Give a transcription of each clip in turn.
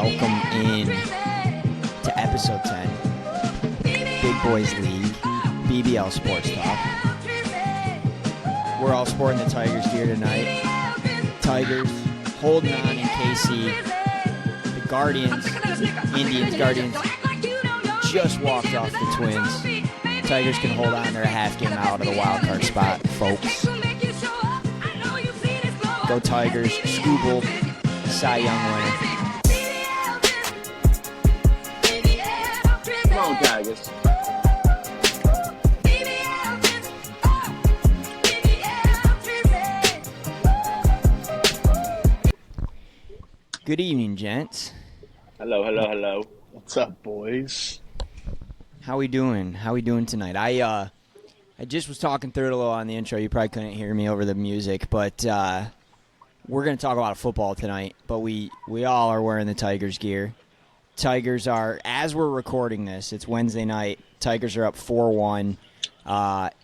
welcome in to episode 10, Big Boys League, BBL Sports Talk. We're all sporting the Tigers gear tonight. Tigers holding on in KC. The Guardians just walked off the Twins. Tigers can hold on. They're a half game out of the wild card spot, folks. Go Tigers. Scooble, Cy Young winner. Come on, Tigers. Good evening, gents. Hello. What's up, boys? How we doing? Tonight? I just was talking through it a little on the intro. You probably couldn't hear me over the music, but we're going to talk a lot of football tonight. But we all are wearing the Tigers gear. Tigers are, as we're recording this, it's Wednesday night. Tigers are up 4-1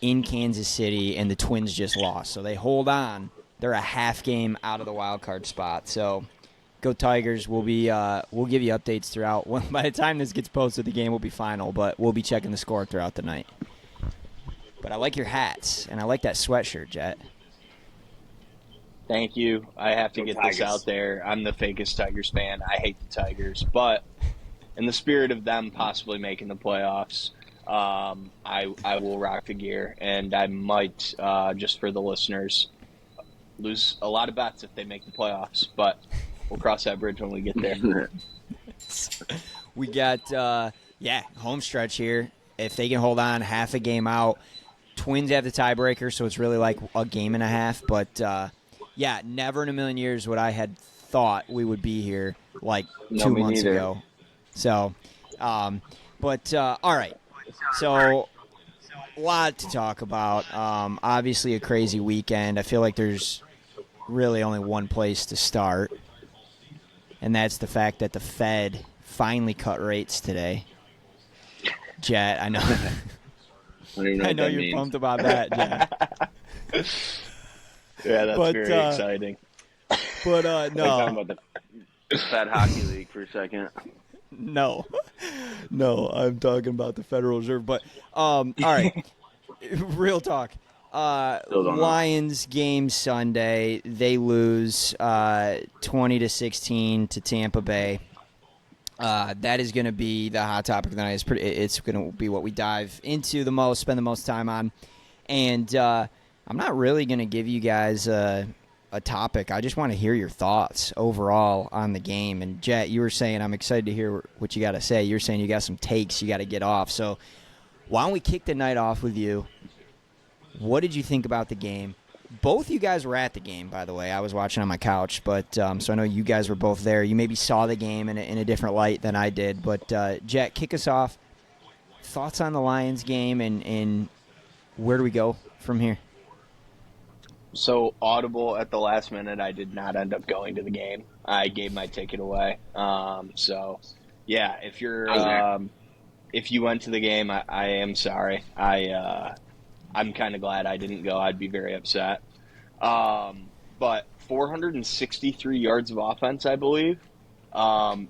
in Kansas City, and the Twins just lost. So they hold on. They're a half game out of the wild card spot. So go Tigers. We'll give you updates throughout. By the time this gets posted, the game will be final, but we'll be checking the score throughout the night. But I like your hats, and I like that sweatshirt, Jet. Thank you. I have to get this out there. I'm the fakest Tigers fan. I hate the Tigers, but in the spirit of them possibly making the playoffs, I will rock the gear, and I might, just for the listeners, lose a lot of bets if they make the playoffs, but we'll cross that bridge when we get there. We got, home stretch here. If they can hold on half a game out, Twins have the tiebreaker, so it's really like a game and a half. But, never in a million years would I had thought we would be here like 2 months ago. So, all right. So, a lot to talk about. Obviously a crazy weekend. I feel like there's really only one place to start, and that's the fact that the Fed finally cut rates today. Jet, I know. I know you're pumped about that, Jet. Yeah, that's very exciting. But no. Talking about the Fed Hockey League for a second. No, I'm talking about the Federal Reserve. But all right, real talk. Lions game Sunday, they lose 20-16 to Tampa Bay. That is going to be the hot topic of the night. It's going to be what we dive into the most, spend the most time on. And I'm not really going to give you guys a topic. I just want to hear your thoughts overall on the game. And Jet, you were saying, I'm excited to hear what you got to say. You're saying you got some takes you got to get off. So why don't we kick the night off with you? What did you think about the game? Both you guys were at the game, by the way. I was watching on my couch, but so I know you guys were both there. You maybe saw the game in a different light than I did. But, Jet, kick us off. Thoughts on the Lions game, and where do we go from here? So, audible at the last minute, I did not end up going to the game. I gave my ticket away. If you went to the game, I am sorry. I'm kind of glad I didn't go. I'd be very upset. But 463 yards of offense, I believe.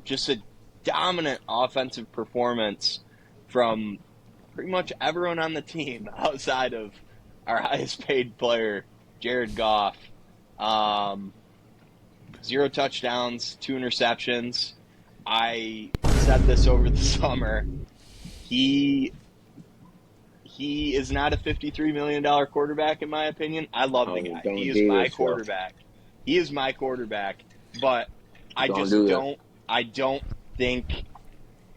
Just a dominant offensive performance from pretty much everyone on the team outside of our highest paid player, Jared Goff. 0 touchdowns, 2 interceptions. I said this over the summer. He is not a $53 million quarterback, in my opinion. I love the guy. He is my quarterback. He is my quarterback. But I don't think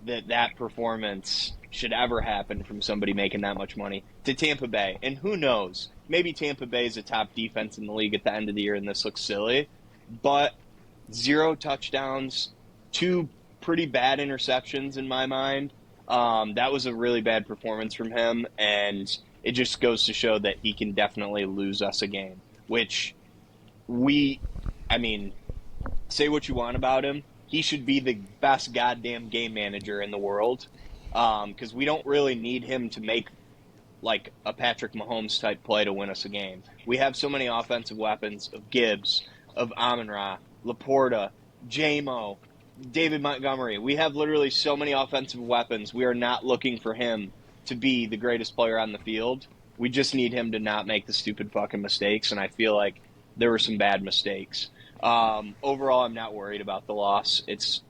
that performance should ever happen from somebody making that much money to Tampa Bay. And who knows? Maybe Tampa Bay is a top defense in the league at the end of the year, and this looks silly. But 0 touchdowns, 2 pretty bad interceptions in my mind. That was a really bad performance from him, and it just goes to show that he can definitely lose us a game, which say what you want about him. He should be the best goddamn game manager in the world, because we don't really need him to make like a Patrick Mahomes type play to win us a game. We have so many offensive weapons of Gibbs, of Amon-Ra, Laporta, J-Mo, David Montgomery. We have literally so many offensive weapons. We are not looking for him to be the greatest player on the field. We just need him to not make the stupid fucking mistakes, and I feel like there were some bad mistakes. Overall, I'm not worried about the loss. It's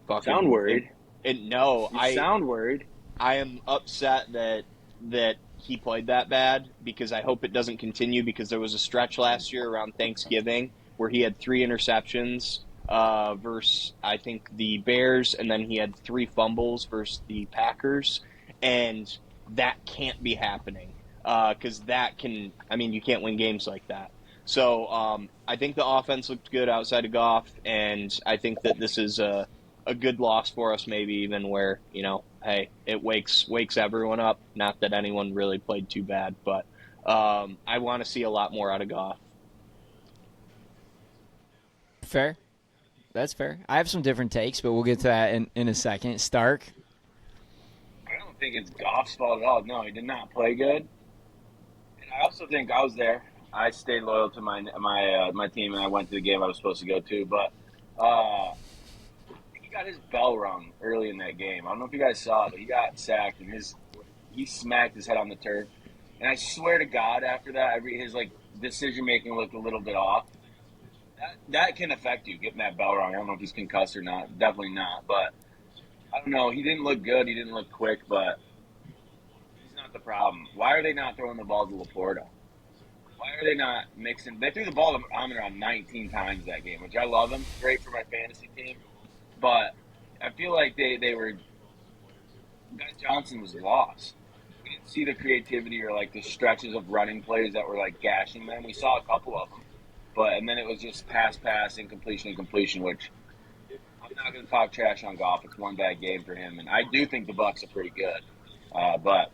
fucking. Sound worried? No, You sound worried. I am upset that he played that bad because I hope it doesn't continue, because there was a stretch last year around Thanksgiving where he had 3 interceptions versus, I think, the Bears, and then he had 3 fumbles versus the Packers, and that can't be happening because you can't win games like that. So I think the offense looked good outside of Goff, and I think that this is a good loss for us, maybe even where, hey, it wakes everyone up. Not that anyone really played too bad, but I want to see a lot more out of Goff. Fair. That's fair. I have some different takes, but we'll get to that in a second. Stark? I don't think it's Goff's fault at all. No, he did not play good. And I also think I was there. I stayed loyal to my team, and I went to the game I was supposed to go to. But he got his bell rung early in that game. I don't know if you guys saw it, but he got sacked, and he smacked his head on the turf. And I swear to God, after that, his decision making looked a little bit off. That can affect you, getting that bell rung. I don't know if he's concussed or not. Definitely not. But I don't know. He didn't look good. He didn't look quick, but he's not the problem. Why are they not throwing the ball to Laporta? Why are they not mixing? They threw the ball to Ahmed around 19 times that game, which I love him. Great for my fantasy team. But I feel like they were – Ben Johnson was lost. We didn't see the creativity or, the stretches of running plays that were, gashing them. We saw a couple of them. And then it was just pass, incompletion, which I'm not going to talk trash on Goff. It's one bad game for him. And I do think the Bucs are pretty good. But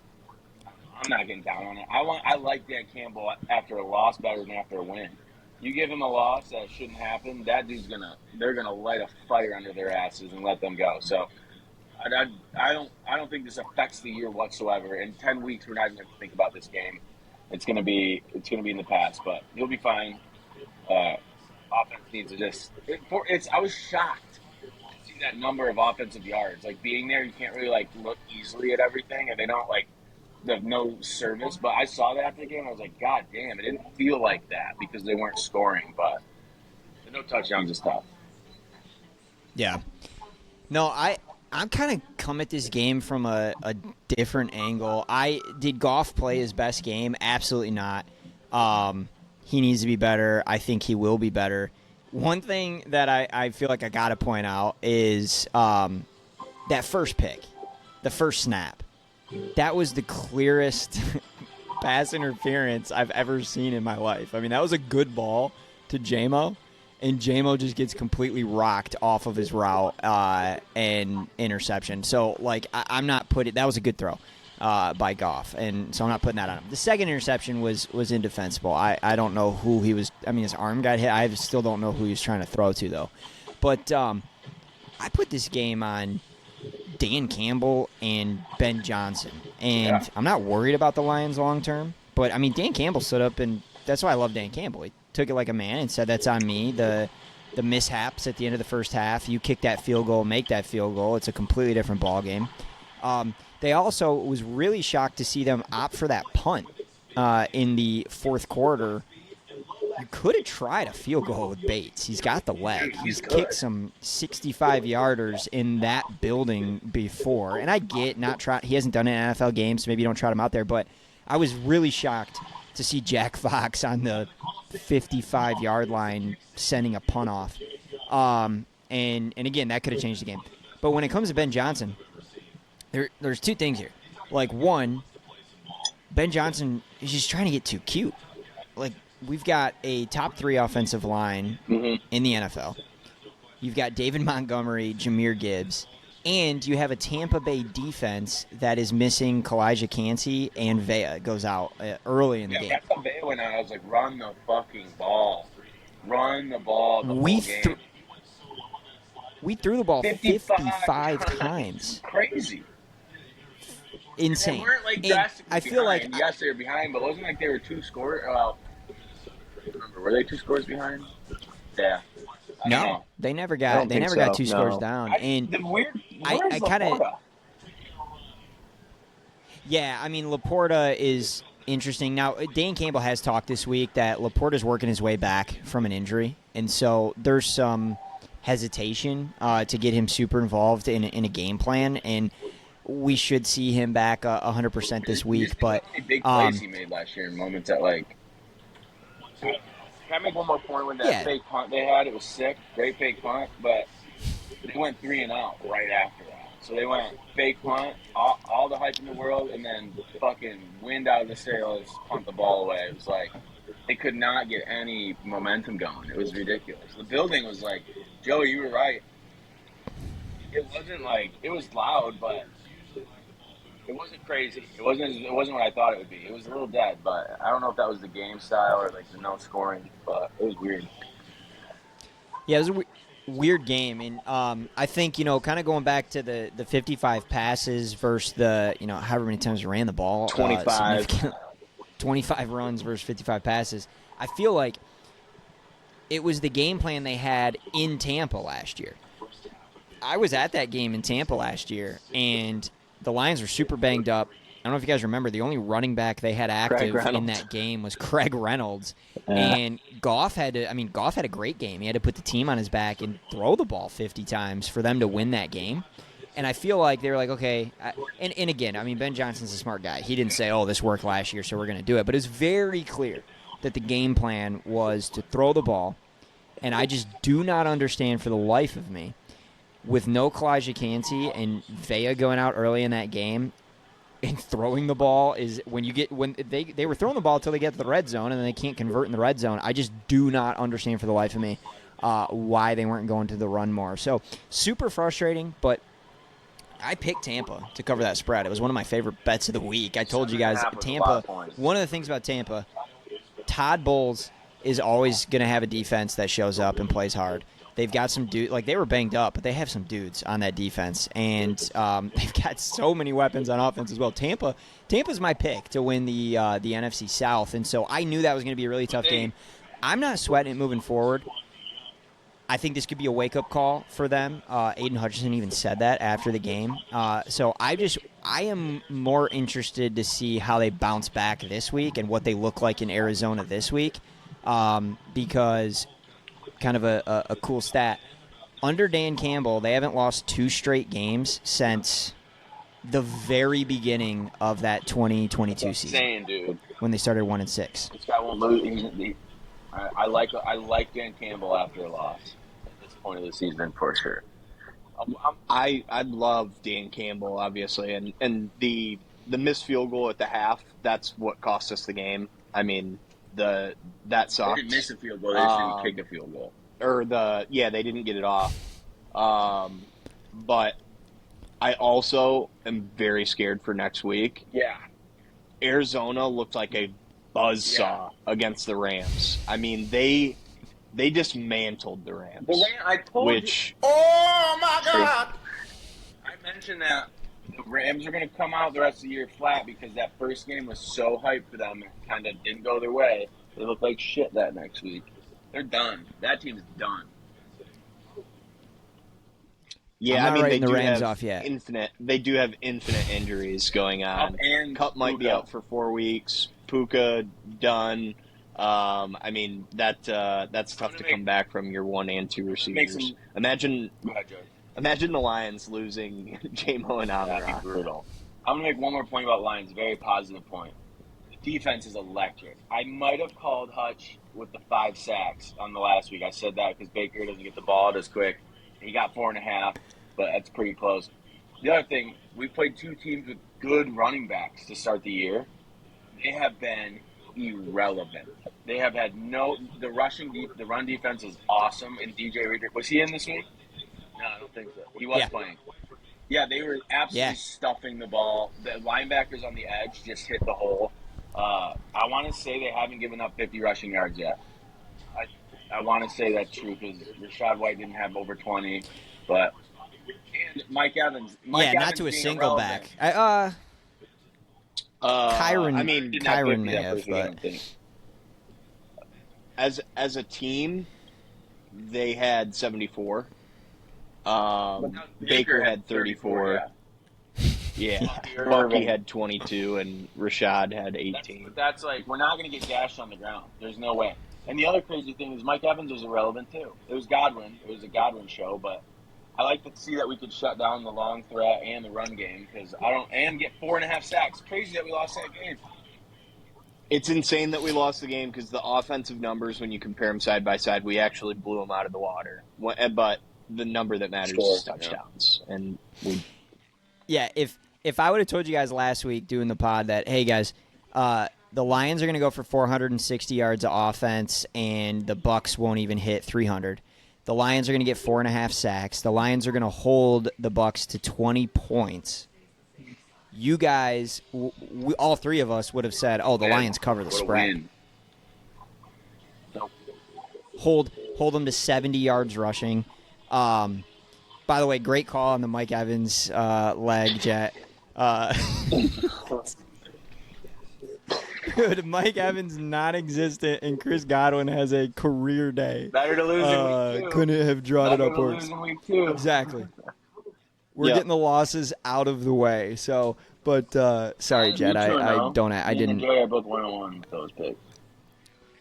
I'm not getting down on it. I like Dan Campbell after a loss better than after a win. You give him a loss that shouldn't happen, that dude's they're gonna light a fire under their asses and let them go. So I don't think this affects the year whatsoever. In 10 weeks, we're not even going to think about this game. It's gonna be in the past, but he'll be fine. Offense needs to just. I was shocked to see that number of offensive yards. Being there, you can't really look easily at everything, and they don't they have no service. But I saw that after the game. I was like, God damn, it didn't feel like that because they weren't scoring. But the no touchdowns is tough. Yeah. No, I'm kind of come at this game from a different angle. Did Goff play his best game? Absolutely not. He needs to be better. I think he will be better. One thing that I feel like I got to point out is that first pick, the first snap. That was the clearest pass interference I've ever seen in my life. I mean, that was a good ball to J-Mo, and J-Mo just gets completely rocked off of his route and interception. So, I'm not putting – that was a good throw. By Goff, and so I'm not putting that on him. The second interception was indefensible. I don't know who he was. I mean, his arm got hit. I still don't know who he was trying to throw to, though. But I put this game on Dan Campbell and Ben Johnson, and I'm not worried about the Lions long term. But I mean, Dan Campbell stood up, and that's why I love Dan Campbell. He took it like a man and said, "That's on me." The mishaps at the end of the first half. You kick that field goal, make that field goal. It's a completely different ball game. They also was really shocked to see them opt for that punt in the fourth quarter. You could have tried a field goal with Bates. He's got the leg. He's kicked some 65-yarders in that building before. And I get he hasn't done it in NFL games, so maybe you don't trot him out there. But I was really shocked to see Jack Fox on the 55-yard line sending a punt off. And again, that could have changed the game. But when it comes to Ben Johnson, there's two things here. One, Ben Johnson is just trying to get too cute. We've got a top 3 offensive line in the NFL. You've got David Montgomery, Jahmyr Gibbs, and you have a Tampa Bay defense that is missing Kalijah Kancey, and Vea goes out early in the game. After Vea went out, I was like, run the fucking ball. Run the ball the whole game. We threw the ball 55 times. Crazy. Insane. And they weren't drastically I feel behind. Yes, they were behind, but it wasn't like they were 2 scores. Well, remember, were they 2 scores behind? Yeah. I don't know. they never I got don't think so, two no. scores down. And Where's I kinda- Laporta? yeah, I mean, Laporta is interesting. Now, Dan Campbell has talked this week that Laporta's working his way back from an injury, and so there's some hesitation to get him super involved in a game plan, and we should see him back 100% this week. But How many big plays he made last year in moments that like. Can I make one more point with that fake punt they had? It was sick, great fake punt, but they went 3-and-out right after that. So they went fake punt, all the hype in the world, and then fucking wind out of the sails, punt the ball away. It was like they could not get any momentum going. It was ridiculous. The building was like, Joey, you were right. It wasn't like it was loud, but it wasn't crazy. It wasn't what I thought it would be. It was a little dead, but I don't know if that was the game style or like the no scoring, but it was weird. yeah, it was a weird game, and I think kind of going back to the 55 passes versus the however many times we ran the ball, 25. 25 runs versus 55 passes. I feel like it was the game plan they had in Tampa last year. I was at that game in Tampa last year, and the Lions were super banged up. I don't know if you guys remember, the only running back they had active in that game was Craig Reynolds. And Goff had a great game. He had to put the team on his back and throw the ball 50 times for them to win that game. And I feel like they were like, okay. And again, I mean, Ben Johnson's a smart guy. He didn't say, oh, this worked last year, so we're going to do it. But it was very clear that the game plan was to throw the ball. And I just do not understand for the life of me, with no Kalijah Kancey and Vea going out early in that game, and throwing the ball is when they were throwing the ball until they get to the red zone, and then they can't convert in the red zone. I just do not understand for the life of me why they weren't going to the run more. So super frustrating, but I picked Tampa to cover that spread. It was one of my favorite bets of the week. I told you guys, Tampa, one of the things about Tampa, Todd Bowles is always going to have a defense that shows up and plays hard. They've got some dudes, like they were banged up, but they have some dudes on that defense, and they've got so many weapons on offense as well. Tampa's my pick to win the NFC South, and so I knew that was going to be a really tough game. I'm not sweating it moving forward. I think this could be a wake-up call for them. Aiden Hutchinson even said that after the game. So I am more interested to see how they bounce back this week and what they look like in Arizona this week, because kind of a cool stat. Under Dan Campbell, they haven't lost 2 straight games since the very beginning of that 2022 season. Insane, dude. When they started 1-6. This guy won't lose. I like Dan Campbell after a loss at this point of the season for sure. I love Dan Campbell, obviously, and the missed field goal at the half, that's what cost us the game. I mean, that sucked. They didn't miss a field goal. They just didn't kick a field goal. They didn't get it off. But I also am very scared for next week. Yeah. Arizona looked like a buzzsaw against the Rams. I mean, they dismantled the Rams. I told you. Oh my God! I mentioned that the Rams are going to come out the rest of the year flat because that first game was so hyped for them and kind of didn't go their way. They look like shit that next week. They're done. That team's done. Yeah, I'm not writing they the do Rams have off yet. They do have infinite injuries going on. And Cup might be out for 4 weeks. Puka done. I mean that's tough to come back from your 1 and 2 receivers. Imagine the Lions losing J-Mo and Amon-Ra. That'd be brutal. I'm gonna make one more point about Lions. Very positive point. The defense is electric. I might have called Hutch with the 5 sacks on the last week. I said that because Baker doesn't get the ball out as quick. He got 4.5, but that's pretty close. The other thing, we played 2 teams with good running backs to start the year. They have been irrelevant. They have had the run defense is awesome. And DJ Reader, was he in this week? No, I don't think so. He was playing. Yeah, they were absolutely stuffing the ball. The linebackers on the edge just hit the hole. I want to say they haven't given up 50 rushing yards yet. I want to say that's true because Rashad White didn't have over 20, and Mike Evans. Not to a single back. Kyron. Kyron may have, but as a team, they had 74. But Baker had 34. Yeah. Bucky had 22, and Rashad had 18. That's like, we're not going to get gashed on the ground. There's no way. And the other crazy thing is Mike Evans was irrelevant too. It was Godwin. It was a Godwin show, but I like to see that we could shut down the long threat and the run game and get 4.5 sacks. Crazy that we lost that game. It's insane that we lost the game because the offensive numbers, when you compare them side by side, we actually blew them out of the water. But the number that matters is touchdowns, and we. Yeah, if I would have told you guys last week doing the pod that, hey guys, the Lions are going to go for 460 yards of offense, and the Bucs won't even hit 300. The Lions are going to get 4.5 sacks. The Lions are going to hold the Bucs to 20 points. You guys, all three of us would have said, "Oh, the Lions cover the spread." Nope. Hold them to 70 yards rushing. By the way, great call on the Mike Evans leg, Jet. Dude, Mike Evans non-existent, and Chris Godwin has a career day. Better to lose in week 2. Couldn't have drawn it up Better to worse. lose in week 2. Exactly. We're getting the losses out of the way. So, but sorry, Jed, I didn't. I both 1-1 with those picks.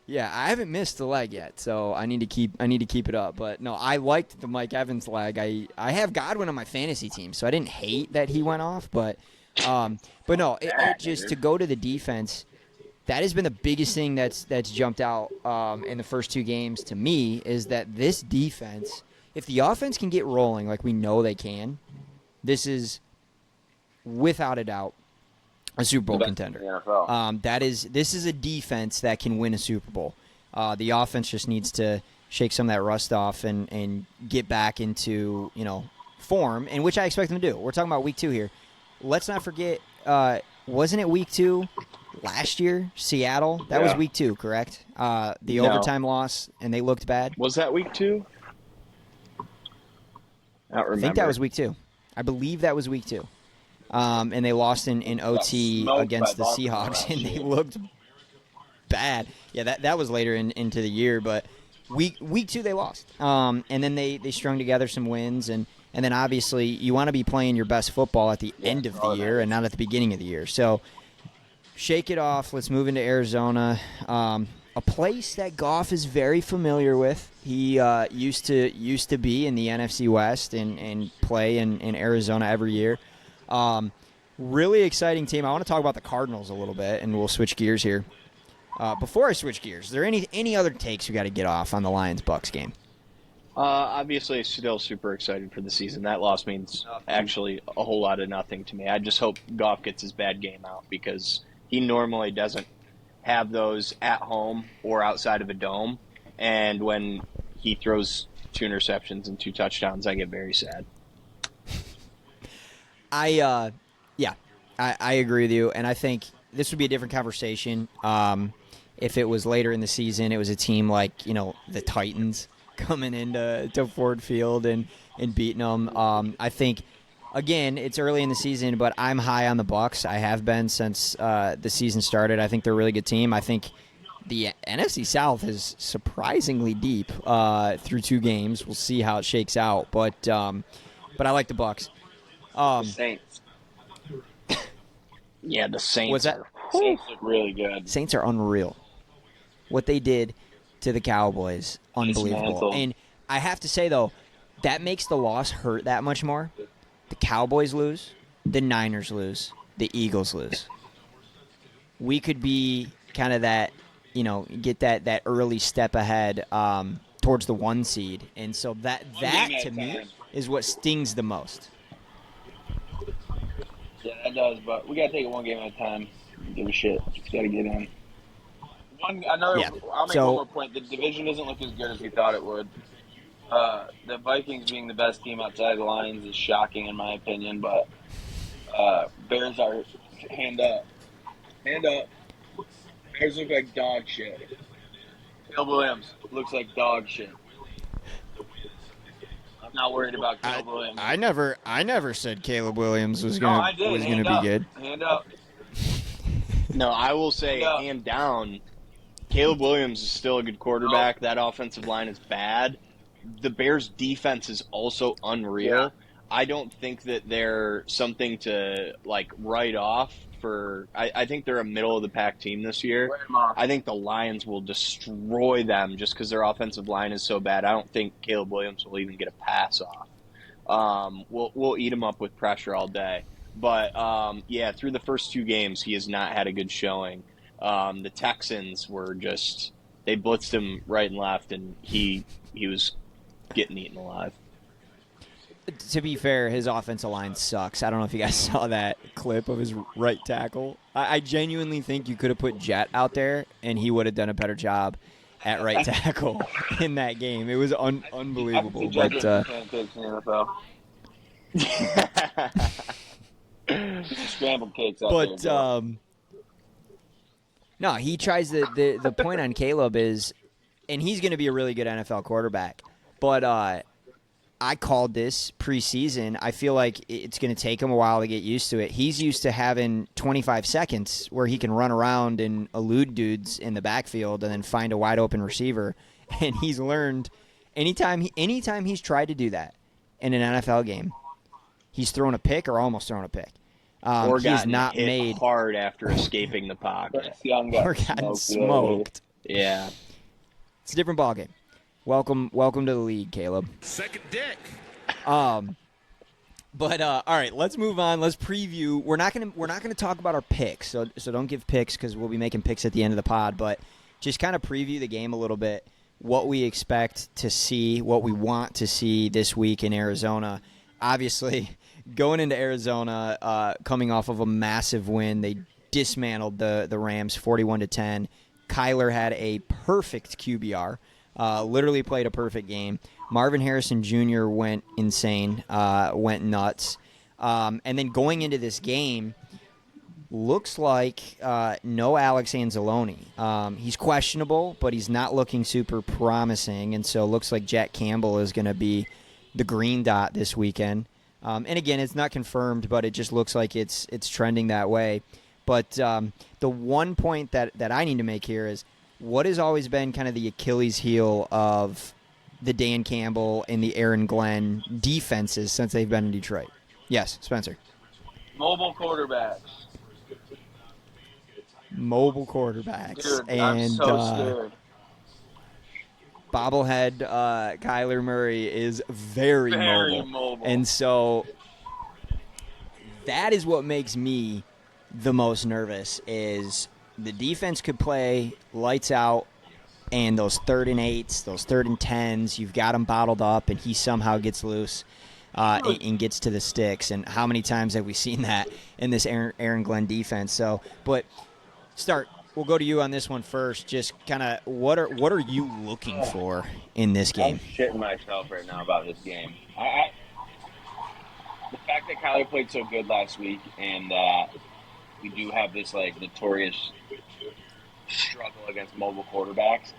Yeah, I haven't missed the leg yet, so I need to keep it up. But no, I liked the Mike Evans leg. I have Godwin on my fantasy team, so I didn't hate that he went off. But no, it just to go to the defense. That has been the biggest thing that's jumped out in the first 2 games to me is that this defense, if the offense can get rolling like we know they can, this is without a doubt a Super Bowl contender. This is a defense that can win a Super Bowl. The offense just needs to shake some of that rust off and get back into form, and which I expect them to do. We're talking about week 2 here. Let's not forget, wasn't it week 2 last year? Seattle, that was week 2, correct? The overtime loss, and they looked bad. Was that week 2? I don't remember. I think that was week 2. I believe that was week 2. And they lost in OT against the Seahawks, and they looked bad. Yeah, that was later into the year, but week 2 they lost. And then they strung together some wins, and then obviously you want to be playing your best football at the end of the year and not at the beginning of the year. So shake it off. Let's move into Arizona, a place that Goff is very familiar with. He used to be in the NFC West and play in Arizona every year. Really exciting team. I want to talk about the Cardinals a little bit, and we'll switch gears here. Before I switch gears, is there any other takes we got to get off on the Lions-Bucs game? Obviously, still super excited for the season. That loss means actually a whole lot of nothing to me. I just hope Goff gets his bad game out because he normally doesn't have those at home or outside of a dome. And when he throws 2 interceptions and 2 touchdowns, I get very sad. I agree with you, and I think this would be a different conversation if it was later in the season. It was a team like the Titans coming into Ford Field and beating them. I think again it's early in the season, but I'm high on the Bucs. I have been since the season started. I think they're a really good team. I think the NFC South is surprisingly deep through 2 games. We'll see how it shakes out, but I like the Bucs. Saints. Yeah, the Saints. Was that? Saints look really good. Saints are unreal. What they did to the Cowboys, unbelievable. And I have to say, though, that makes the loss hurt that much more. The Cowboys lose, the Niners lose, the Eagles lose. We could be kind of that, get that early step ahead towards the 1 seed. And so that to me is what stings the most. Yeah, that does, but we gotta take it 1 game at a time. Give a shit. Just gotta get in. I'll make one more point. The division doesn't look as good as we thought it would. The Vikings being the best team outside the Lions is shocking in my opinion, but Bears are hand up. Hand up. Bears look like dog shit. Caleb Williams looks like dog shit. I'm not worried about Caleb Williams. I never said Caleb Williams was gonna be good. Hand up. No, I will say, hand down, Caleb Williams is still a good quarterback. That offensive line is bad, the Bears' defense is also unreal. Yeah. I don't think that they're something to like write off for. I think they're a middle of the pack team this year. Write 'em off. I think the Lions will destroy them just because their offensive line is so bad. I don't think Caleb Williams will even get a pass off. We'll eat him up with pressure all day. But yeah, through the first 2 games, he has not had a good showing. The Texans were just they blitzed him right and left, and he was getting eaten alive. To be fair, his offensive line sucks. I don't know if you guys saw that clip of his right tackle. I genuinely think you could have put Jet out there, and he would have done a better job at right tackle in that game. It was unbelievable. But pancakes in the NFL. Scrambled cakes out there. No, he tries the point on Caleb is, and he's going to be a really good NFL quarterback. But I called this preseason. I feel like it's going to take him a while to get used to it. He's used to having 25 seconds where he can run around and elude dudes in the backfield and then find a wide open receiver. And he's learned anytime he's tried to do that in an NFL game, he's thrown a pick or almost thrown a pick. Or he's not hit made hard after escaping the pocket. or gotten smoked. Yeah, it's a different ballgame. Welcome to the league, Caleb. Second dick. But all right, let's move on. Let's preview. We're not gonna talk about our picks, so don't give picks because we'll be making picks at the end of the pod. But just kind of preview the game a little bit. What we expect to see, what we want to see this week in Arizona. Obviously, going into Arizona, coming off of a massive win, they dismantled the Rams 41-10. Kyler had a perfect QBR. Literally played a perfect game. Marvin Harrison Jr. went insane, went nuts. And then going into this game, looks like no Alex Anzalone. He's questionable, but he's not looking super promising. And so it looks like Jack Campbell is going to be the green dot this weekend. And again, it's not confirmed, but it just looks like it's trending that way. But the one point that I need to make here is, what has always been kind of the Achilles heel of the Dan Campbell and the Aaron Glenn defenses since they've been in Detroit? Yes, Spencer. Mobile quarterbacks. Dude, and I'm so scared. bobblehead Kyler Murray is very mobile. And so that is what makes me the most nervous is the defense could play lights out, and those 3rd and 8s, those 3rd and 10s, you've got him bottled up, and he somehow gets loose and gets to the sticks. And how many times have we seen that in this Aaron Glenn defense? So, but we'll go to you on this one first. Just kind of what are you looking for in this game? I'm shitting myself right now about this game. The fact that Kyler played so good last week, and we do have this like notorious struggle against mobile quarterbacks.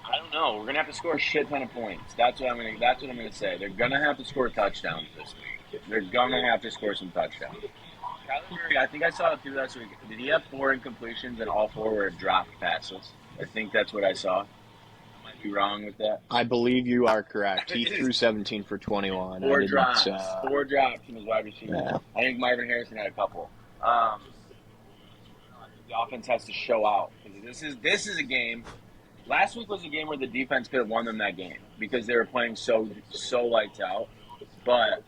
I don't know. We're gonna have to score a shit ton of points. That's what I'm gonna say. They're gonna have to score touchdowns this week. They're gonna have to score some touchdowns. Kyler Murray, I think I saw it through last week. Did he have 4 incompletions and all 4 were dropped passes? I think that's what I saw. I might be wrong with that. I believe you are correct. He threw 17 for 21. 4 drops. 4 drops from his wide receiver. Yeah. I think Marvin Harrison had a couple. I think the offense has to show out. This is a game. Last week was a game where the defense could have won them that game because they were playing so lights out. But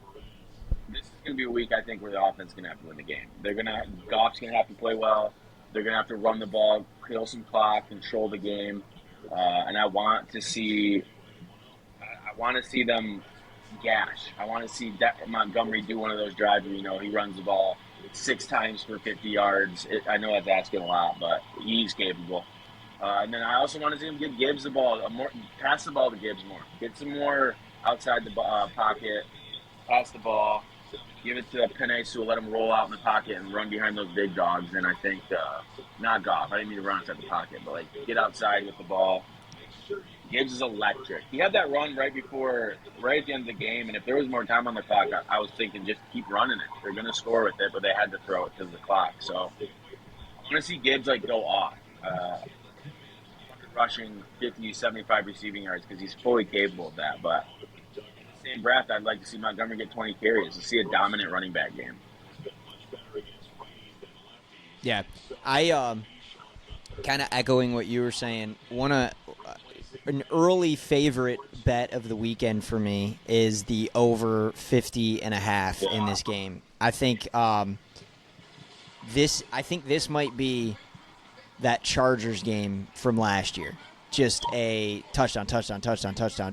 this is going to be a week, I think, where the offense is going to have to win the game. Goff's going to have to play well. They're going to have to run the ball, kill some clock, control the game. And I want to see them gash. I want to see Montgomery do one of those drives where, he runs the ball 6 times for 50 yards. I know that's asking a lot, but he's capable. And then I also want to see him give Gibbs the ball, pass the ball to Gibbs more. Get some more outside the pocket, pass the ball, give it to Penei Sewell, let him roll out in the pocket and run behind those big dogs. And I think, not Goff, I didn't mean to run outside the pocket, but get outside with the ball. Gibbs is electric. He had that run right at the end of the game, and if there was more time on the clock, I was thinking just keep running it. They're going to score with it, but they had to throw it because of the clock. So I want to see Gibbs go off. rushing 50, 75 receiving yards because he's fully capable of that. But in the same breath, I'd like to see Montgomery get 20 carries to see a dominant running back game. Yeah, I kind of echoing what you were saying. An early favorite bet of the weekend for me is the over 50.5 in this game. I think this might be that Chargers game from last year. Just a touchdown,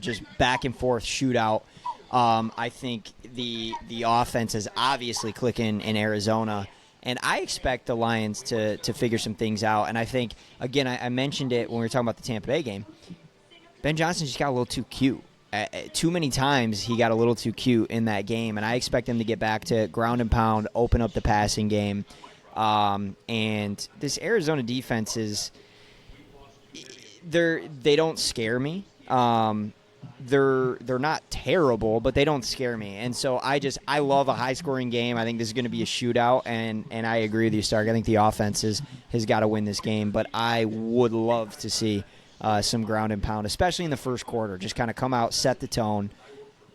just back and forth shootout. I think the offense is obviously clicking in Arizona. And I expect the Lions to figure some things out. And I think, again, I mentioned it when we were talking about the Tampa Bay game. Ben Johnson just got a little too cute. Too many times he got a little too cute in that game. And I expect him to get back to ground and pound, open up the passing game. And this Arizona defense is they don't scare me. They're not terrible, but they don't scare me. And so I love a high-scoring game. I think this is going to be a shootout, and I agree with you, Stark. I think the offense has got to win this game, but I would love to see some ground and pound, especially in the first quarter. Just kind of come out, set the tone.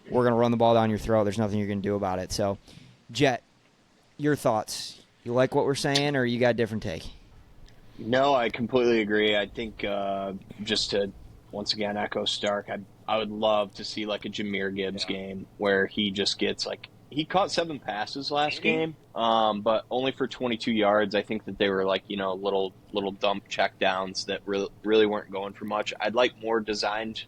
We're going to run the ball down your throat. There's nothing you're going to do about it. So, Jet, your thoughts. You like what we're saying, or you got a different take? No, I completely agree. I think just to once again echo Stark, I would love to see like a Jahmyr Gibbs game where he just gets he caught 7 passes last game, but only for 22 yards. I think that they were little dump check downs that really weren't going for much. I'd like more designed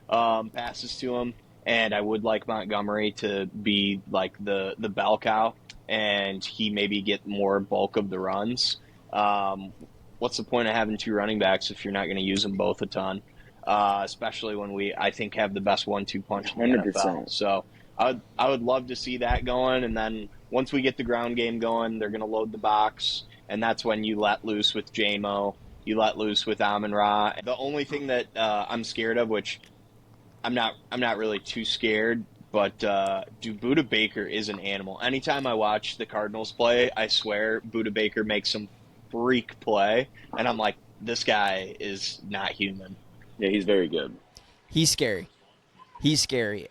passes to him, and I would like Montgomery to be like the bell cow, and he maybe get more bulk of the runs. What's the point of having 2 running backs if you're not going to use them both a ton? Especially when I think, have the best 1-2 punch in the 100%. NFL. So I would love to see that going. And then once we get the ground game going, they're going to load the box. And that's when you let loose with J-Mo. You let loose with Amon-Ra. The only thing that I'm scared of, which I'm not really too scared, but Buda Baker is an animal. Anytime I watch the Cardinals play, I swear Buda Baker makes some freak play. And I'm like, this guy is not human. Yeah, he's very good. He's scary.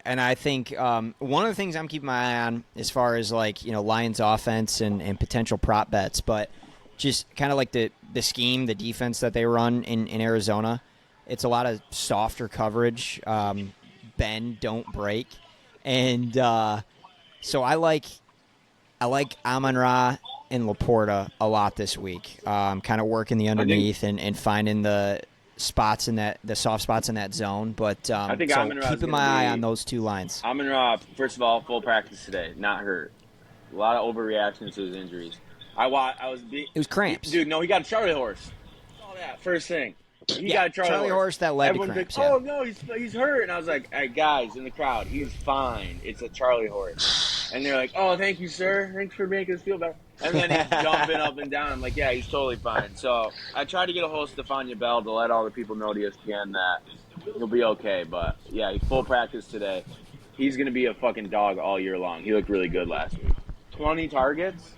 And I think one of the things I'm keeping my eye on as far as Lions offense and potential prop bets, but just kind of like the scheme, the defense that they run in Arizona, it's a lot of softer coverage, bend, don't break. And so I like Amon-Ra and Laporta a lot this week, kind of working the underneath and finding the spots in the soft spots in that zone, but I think so keeping my eye on those 2 lines. Amon-Ra, first of all, full practice today, not hurt. A lot of overreactions to his injuries. It was cramps, dude. No, he got a Charlie horse. All that first thing. He got a Charlie horse that led Everyone's to cramps. like, oh no, he's hurt, and I was like, hey guys in the crowd, he's fine. It's a Charlie horse, and they're like, oh, thank you, sir. Thanks for making us feel better. And then he's jumping up and down. I'm like, yeah, he's totally fine. So I tried to get a hold of Stephania Bell to let all the people know at ESPN that he'll be okay. But yeah, he's full practice today. He's gonna be a fucking dog all year long. He looked really good last week. 20 targets.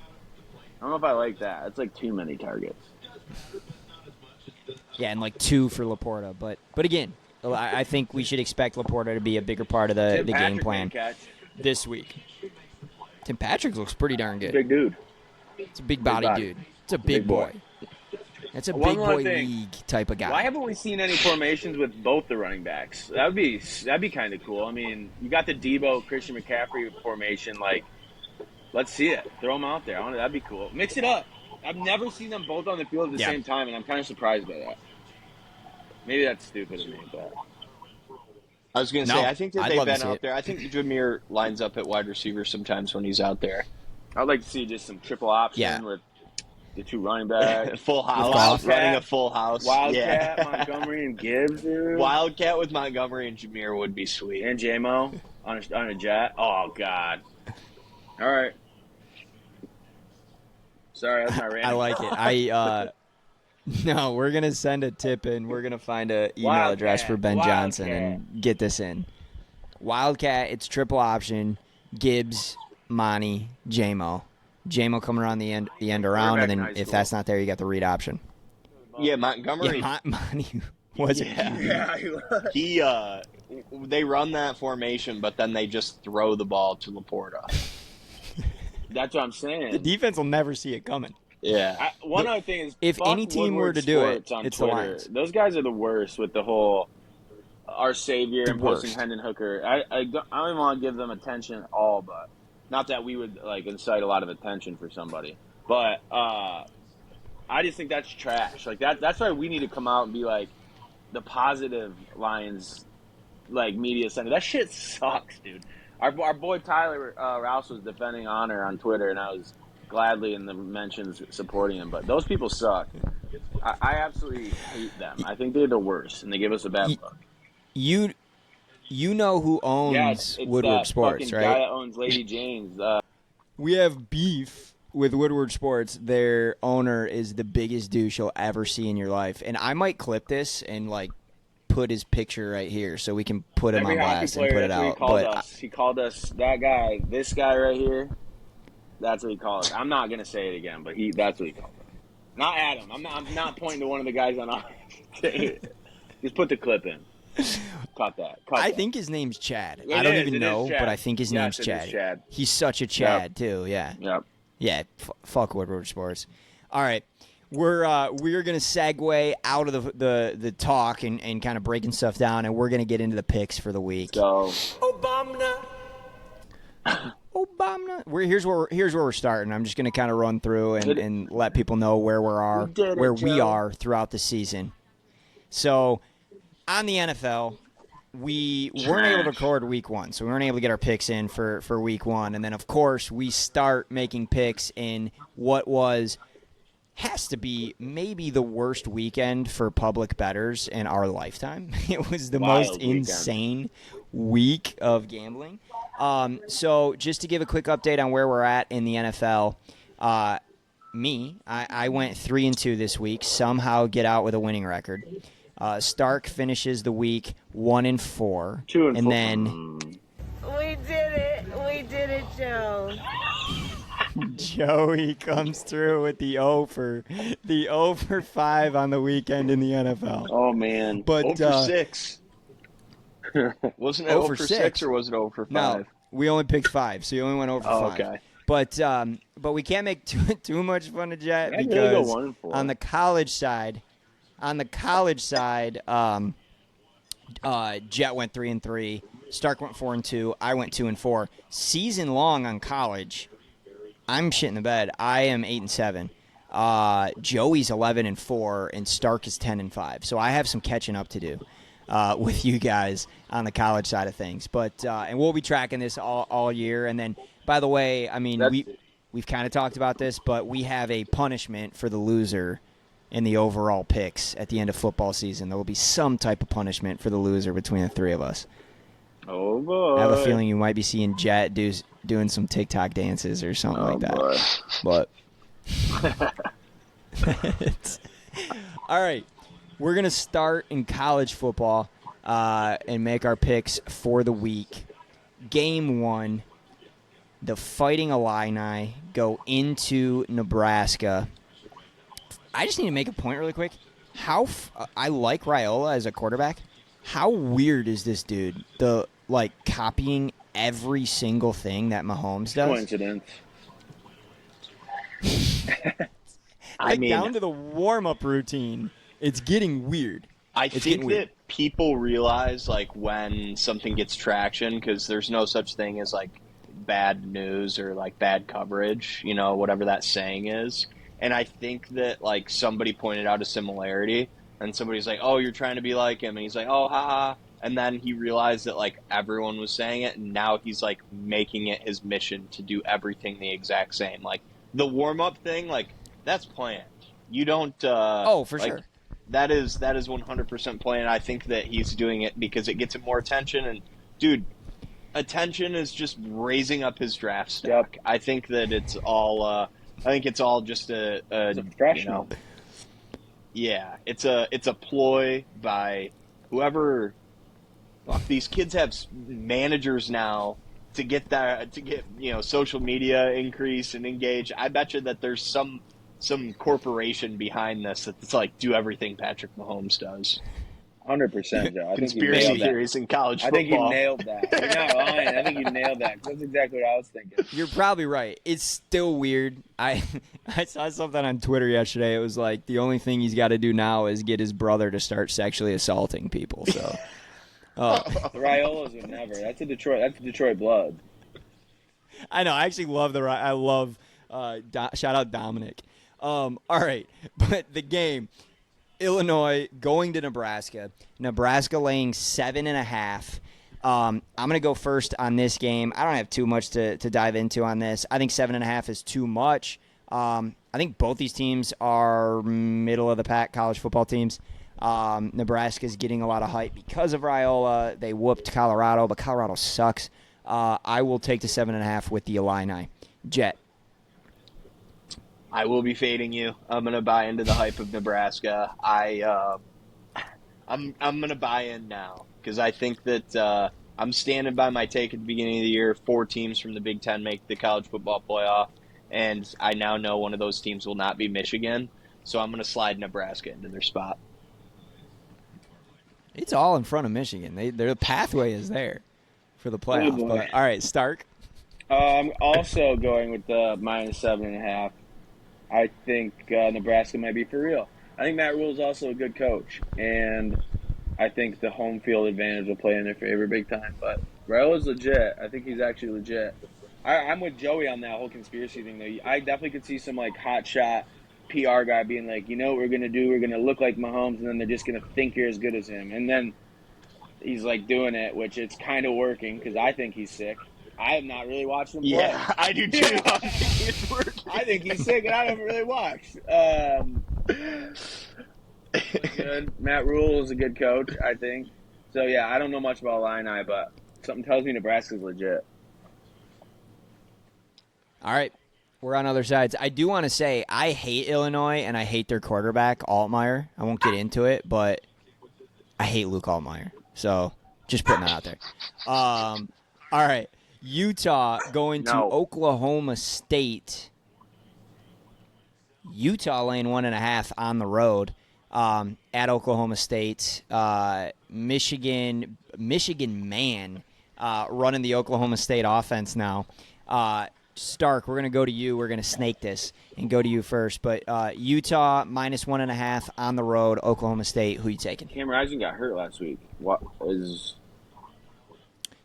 I don't know if I like that. That's like too many targets. Yeah, and 2 for Laporta. But again, I think we should expect Laporta to be a bigger part of the game plan this week. Tim Patrick looks pretty darn good. Big dude. It's a big body dude. It's a big boy. That's a big boy league type of guy. Why haven't we seen any formations with both the running backs? That'd be kind of cool. I mean, you got the Debo, Christian McCaffrey formation. Let's see it. Throw them out there. That'd be cool. Mix it up. I've never seen them both on the field at the same time, and I'm kind of surprised by that. Maybe that's stupid of me, but I was going to say, I think that they've been out there. I think Jahmyr lines up at wide receiver sometimes when he's out there. I'd like to see just some triple option with the 2 running backs. Full house. Running a full house. Wildcat, Montgomery, and Gibbs, dude. Wildcat with Montgomery and Jahmyr would be sweet. And J-Mo on a jet. Oh, God. All right. Sorry, that's my rant. I like it. No, we're going to send a tip in. We're going to find an email address for Ben Johnson and get this in. Wildcat, it's triple option. Gibbs, Monty, J-Mo. J-Mo coming around the end around, and then if that's not there, you got the read option. Yeah, Montgomery. Yeah, Monty. Was it? Yeah. he was. They run that formation, but then they just throw the ball to Laporta. That's what I'm saying. The defense will never see it coming. Yeah. One other thing is, If fuck any team were Woodward to do it, Sports on it's the Twitter. Lions. Those guys are the worst with the whole our savior The and posting worst. Hendon Hooker. I don't even want to give them attention at all, but not that we would like incite a lot of attention for somebody, but I just think that's trash. Like that's why we need to come out and be like the positive Lions like media center. That shit sucks, dude. Our boy Tyler Rouse was defending Honor on Twitter, and I was gladly in the mentions supporting him. But those people suck. I absolutely hate them. I think they're the worst, and they give us a bad look. You know who owns it's Woodward that Sports, fucking right? guy that owns Lady Jane's. We have beef with Woodward Sports. Their owner is the biggest douche you'll ever see in your life. And I might clip this and like put his picture right here so we can put him Every on hockey blast player, and put it that's what out. he called But us. He called us that guy, this guy right here. That's what he called us. I'm not gonna say it again, but that's what he called us. Not Adam. I'm not pointing to one of the guys on our. Just put the clip in. Cut that. I think his name's Chad. It I don't is, even it is know, Chad. but I think his name's Yes, it is Chad. Chad. He's such a Chad too. Yeah. Yep. Yeah. Fuck Woodward Sports. All right. We're gonna segue out of the talk and kind of breaking stuff down, and we're gonna get into the picks for the week. So Obama. Here's where we're starting. I'm just gonna kind of run through and let people know where we are throughout the season. So on the NFL, we weren't able to record week 1, so we weren't able to get our picks in for week 1, and then of course we start making picks in what has to be maybe the worst weekend for public bettors in our lifetime. It was the most insane week of gambling. So just to give a quick update on where we're at in the NFL, I went 3-2 this week, somehow get out with a winning record. Stark finishes the week 1-4, 2-4. and then We did it, Joe. Joey comes through with the 0 for 5 on the weekend in the NFL. Oh man. But 0 for 6. Wasn't it 0 for 6 or was it 0 for 5? No, we only picked 5, so you only went over 5. Okay. But we can't make too much fun of Jet I'd really because go 1-4. on the college side, Jet went 3-3, Stark went 4-2, I went 2-4. Season long on college, I'm shitting the bed. I am 8-7. Joey's 11-4, and Stark is 10-5. So I have some catching up to do with you guys on the college side of things. But and we'll be tracking this all year. And then, by the way, I mean we've kind of talked about this, but we have a punishment for the loser in the overall picks at the end of football season. There will be some type of punishment for the loser between the three of us. Oh boy. I have a feeling you might be seeing Jet doing some TikTok dances or something like that. Boy. But all right, we're gonna start in college football and make our picks for the week. Game 1, the Fighting Illini go into Nebraska. I just need to make a point really quick. I like Raiola as a quarterback. How weird is this dude? Copying every single thing that Mahomes does. Coincidence. Down to the warm-up routine, it's getting weird. I think that people realize when something gets traction, because there's no such thing as bad news or bad coverage, whatever that saying is. And I think that somebody pointed out a similarity, and somebody's like, "Oh, you're trying to be like him," and he's like, "Oh, haha." And then he realized that everyone was saying it, and now he's making it his mission to do everything the exact same. The warm up thing, that's planned. You don't. For sure. That is 100% planned. I think that he's doing it because it gets him more attention. And dude, attention is just raising up his draft stock. Yep. I think that it's all. I think it's all just a professional. Yeah, it's a ploy by whoever. Fuck, these kids have managers now to get social media increase and engage. I bet you that there's some corporation behind this that's do everything Patrick Mahomes does. 100%, Joe. I think you Conspiracy nailed that. theories in college I football. think you nailed that. You're not lying. I think you nailed that. That's exactly what I was thinking. You're probably right. It's still weird. I saw something on Twitter yesterday. It was like the only thing he's got to do now is get his brother to start sexually assaulting people. So, The Raiolas would never. That's a Detroit blood. I know. I actually love I love. Shout out Dominic. All right, but the game. Illinois going to Nebraska. Nebraska laying 7.5. I'm going to go first on this game. I don't have too much to dive into on this. I think 7.5 is too much. I think both these teams are middle of the pack college football teams. Nebraska's getting a lot of hype because of Raiola. They whooped Colorado, but Colorado sucks. I will take the 7.5 with the Illini. Jet. I will be fading you. I'm gonna buy into the hype of Nebraska. I'm gonna buy in now because I think that I'm standing by my take at the beginning of the year. 4 teams from the Big Ten make the college football playoff, and I now know one of those teams will not be Michigan. So I'm gonna slide Nebraska into their spot. It's all in front of Michigan. Their pathway is there for the playoff. boy. But, all right, Stark. I'm also going with the minus 7.5. I think Nebraska might be for real. I think Matt Rule is also a good coach, and I think the home field advantage will play in their favor big time. But Raiola's legit. I think he's actually legit. I'm with Joey on that whole conspiracy thing, though. I definitely could see some like hot shot PR guy being like, you know what we're gonna do? We're gonna look like Mahomes, and then they're just gonna think you're as good as him, and then he's like doing it, which it's kind of working because I think he's sick. I have not really watched him play. Yeah, I do too. I think it's working. I think he's sick, and I haven't really watched. Good. Matt Rule is a good coach, I think. So, yeah, I don't know much about Illini, but something tells me Nebraska's legit. All right. We're on other sides. I do want to say I hate Illinois, and I hate their quarterback, Altmaier. I won't get into it, but I hate Luke Altmaier. So, just putting that out there. All right. Utah going to Oklahoma State. Utah laying 1.5 on the road at Oklahoma State. Michigan man running the Oklahoma State offense now. Stark, we're going to go to you. We're going to snake this and go to you first. But Utah minus 1.5 on the road. Oklahoma State. Who you taking? Cam Rising got hurt last week. What was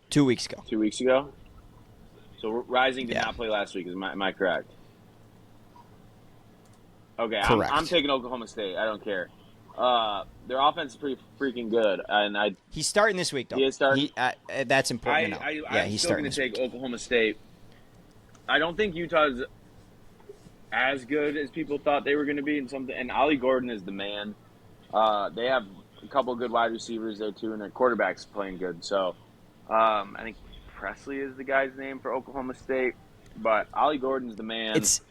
2 weeks ago. 2 weeks ago? So Rising did not play last week. Am I correct? Okay, correct. I'm taking Oklahoma State. I don't care. Their offense is pretty freaking good, and he's starting this week though. He is starting. That's important. I'm he's still starting going to take week. Oklahoma State. I don't think Utah's as good as people thought they were going to be, and Ollie Gordon is the man. They have a couple good wide receivers there too, and their quarterback's playing good. So I think Presley is the guy's name for Oklahoma State, but Ollie Gordon's the man. It's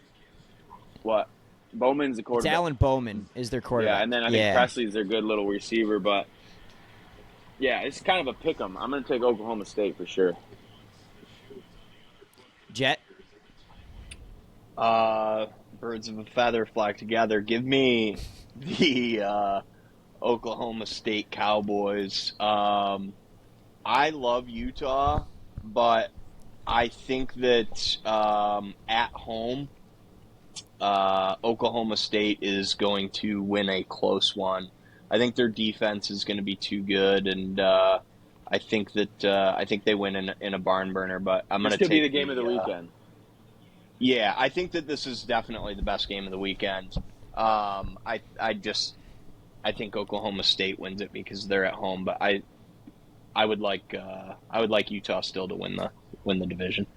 what? Bowman's the quarterback. It's Alan Bowman is their quarterback. Yeah, and then I think Presley's their good little receiver, but yeah, it's kind of a pick 'em. I'm going to take Oklahoma State for sure. Jet. Birds of a feather flock together. Give me the Oklahoma State Cowboys. I love Utah, but I think that at home, Oklahoma State is going to win a close one. I think their defense is going to be too good, and I think they win in a barn burner. But I'm going to take. This could be the game of the weekend. Yeah, I think that this is definitely the best game of the weekend. I think Oklahoma State wins it because they're at home, but I would like Utah still to win the division.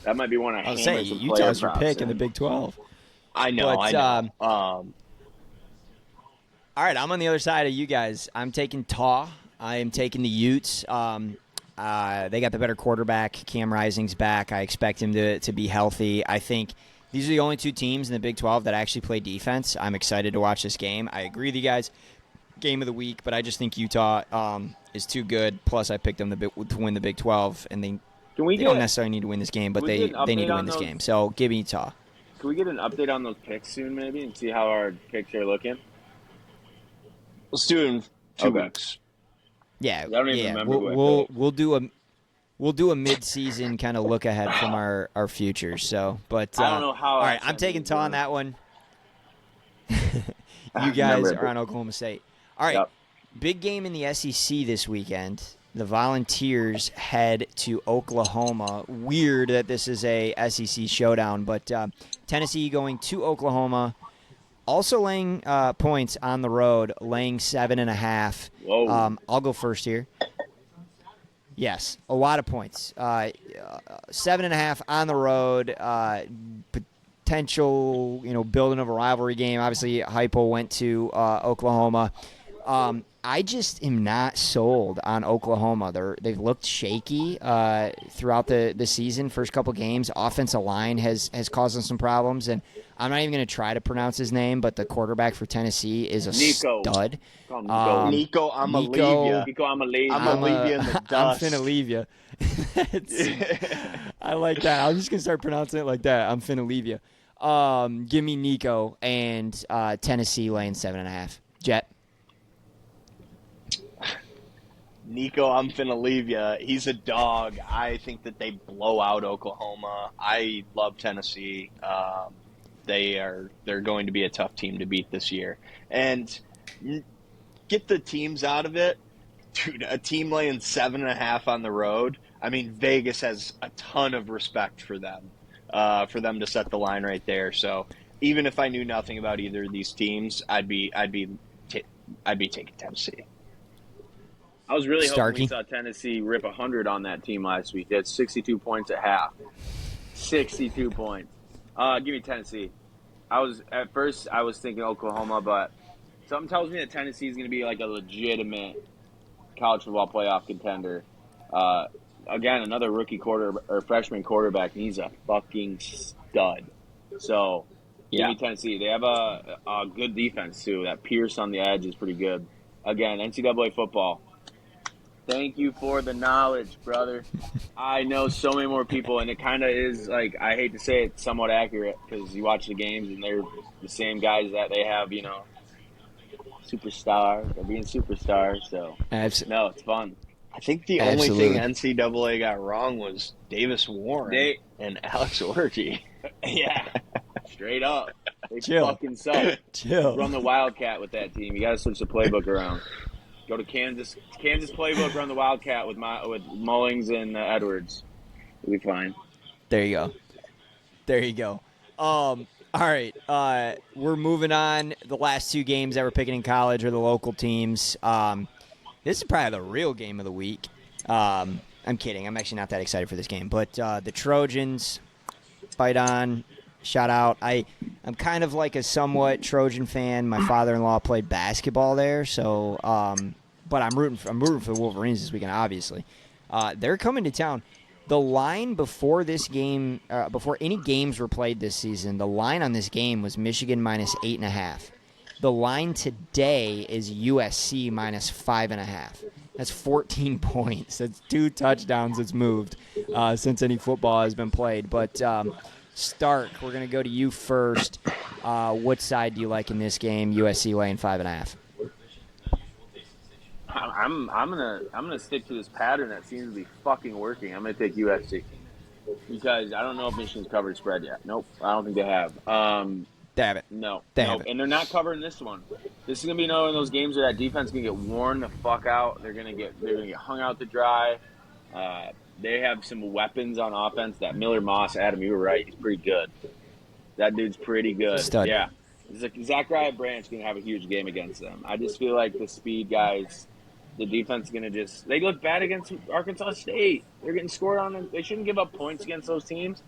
That might be one I was saying Utah's your pick in the Big 12. I know. All right, I'm on the other side of you guys. I'm taking Taw. I am taking the Utes. They got the better quarterback. Cam Rising's back. I expect him to be healthy. I think these are the only two teams in the Big 12 that actually play defense. I'm excited to watch this game. I agree with you guys. Game of the week, but I just think Utah is too good. Plus, I picked them to win the Big 12, and they don't necessarily need to win this game, but they need to win this game. So give me Utah. Can we get an update on those picks soon, maybe, and see how our picks are looking? Let's do it in 2 weeks. Yeah, I don't even yeah. remember who I picked. We'll do a mid-season kind of look ahead from our futures. So, but I don't know how. all I right, I'm sent taking these Ta on down. that one. I You guys remember are it. on Oklahoma State. All right, Yep. big game in the SEC this weekend. The Volunteers head to Oklahoma. Weird that this is a SEC showdown, but Tennessee going to Oklahoma. Also laying points on the road, laying 7.5. Whoa. I'll go first here. Yes, a lot of points. 7.5 on the road. Potential, building of a rivalry game. Obviously, Hypo went to Oklahoma. I just am not sold on Oklahoma. They've looked shaky throughout the season. First couple games, offensive line has caused them some problems, and I'm not even going to try to pronounce his name, but the quarterback for Tennessee is a Nico. stud. Call him Nico. Nico, I'm going to Nico- leave you. Nico, I'm a lady. I'm gonna leave you in the I'm dust. finna leave you. I like that. I'm just gonna start pronouncing it like that. I'm finna leave you. Give me Nico and Tennessee laying 7.5. Jet. Nico, I'm finna leave you. He's a dog. I think that they blow out Oklahoma. I love Tennessee. They're going to be a tough team to beat this year. And get the teams out of it. Dude, a team laying 7.5 on the road. I mean, Vegas has a ton of respect for them to set the line right there. So even if I knew nothing about either of these teams, I'd be taking Tennessee. I was really hoping Starkey? we saw Tennessee rip 100 on that team last week. They had 62 points at half. 62 points. Give me Tennessee. At first I was thinking Oklahoma, but something tells me that Tennessee is going to be like a legitimate college football playoff contender. Again, another freshman quarterback, and he's a fucking stud. So give me Tennessee. They have a good defense too. That Pierce on the edge is pretty good. Again, NCAA football. Thank you for the knowledge, brother. I know so many more people, and it kind of is, like, I hate to say it, somewhat accurate, because you watch the games, and they're the same guys that they have, superstars. They're being superstars, so, no, it's fun. I think the only thing NCAA got wrong was Davis Warren and Alex Orgy. Yeah, straight up. They Chill. fucking suck. Chill. Run the Wildcat with that team. You got to switch the playbook around. Go to Kansas playbook, run the Wildcat with Mullings and Edwards. We'll be fine. There you go. All right. We're moving on. The last two games that we're picking in college are the local teams. This is probably the real game of the week. I'm kidding. I'm actually not that excited for this game. But the Trojans, fight on. Shout out. I'm kind of like a somewhat Trojan fan. My father-in-law played basketball there, so but I'm rooting for the Wolverines this weekend. Obviously, they're coming to town. The line before this game, before any games were played this season, the line on this game was Michigan minus 8.5. The line today is USC minus 5.5. That's 14 points. That's 2 touchdowns that's moved since any football has been played. But Stark, we're going to go to you first. What side do you like in this game? USC laying 5.5. I'm gonna stick to this pattern that seems to be fucking working. I'm gonna take USC because I don't know if Michigan's covered spread yet. Nope, I don't think they have. They have it. No, They have it. And they're not covering this one. This is gonna be one of those games where that defense is gonna get worn the fuck out. They're gonna get hung out to dry. They have some weapons on offense. That Miller Moss, Adam, you were right. He's pretty good. That dude's pretty good. Stud. Yeah. Zachariah Branch going to have a huge game against them. I just feel like the speed guys, the defense is going to they look bad against Arkansas State. They're getting scored on them. They shouldn't give up points against those teams.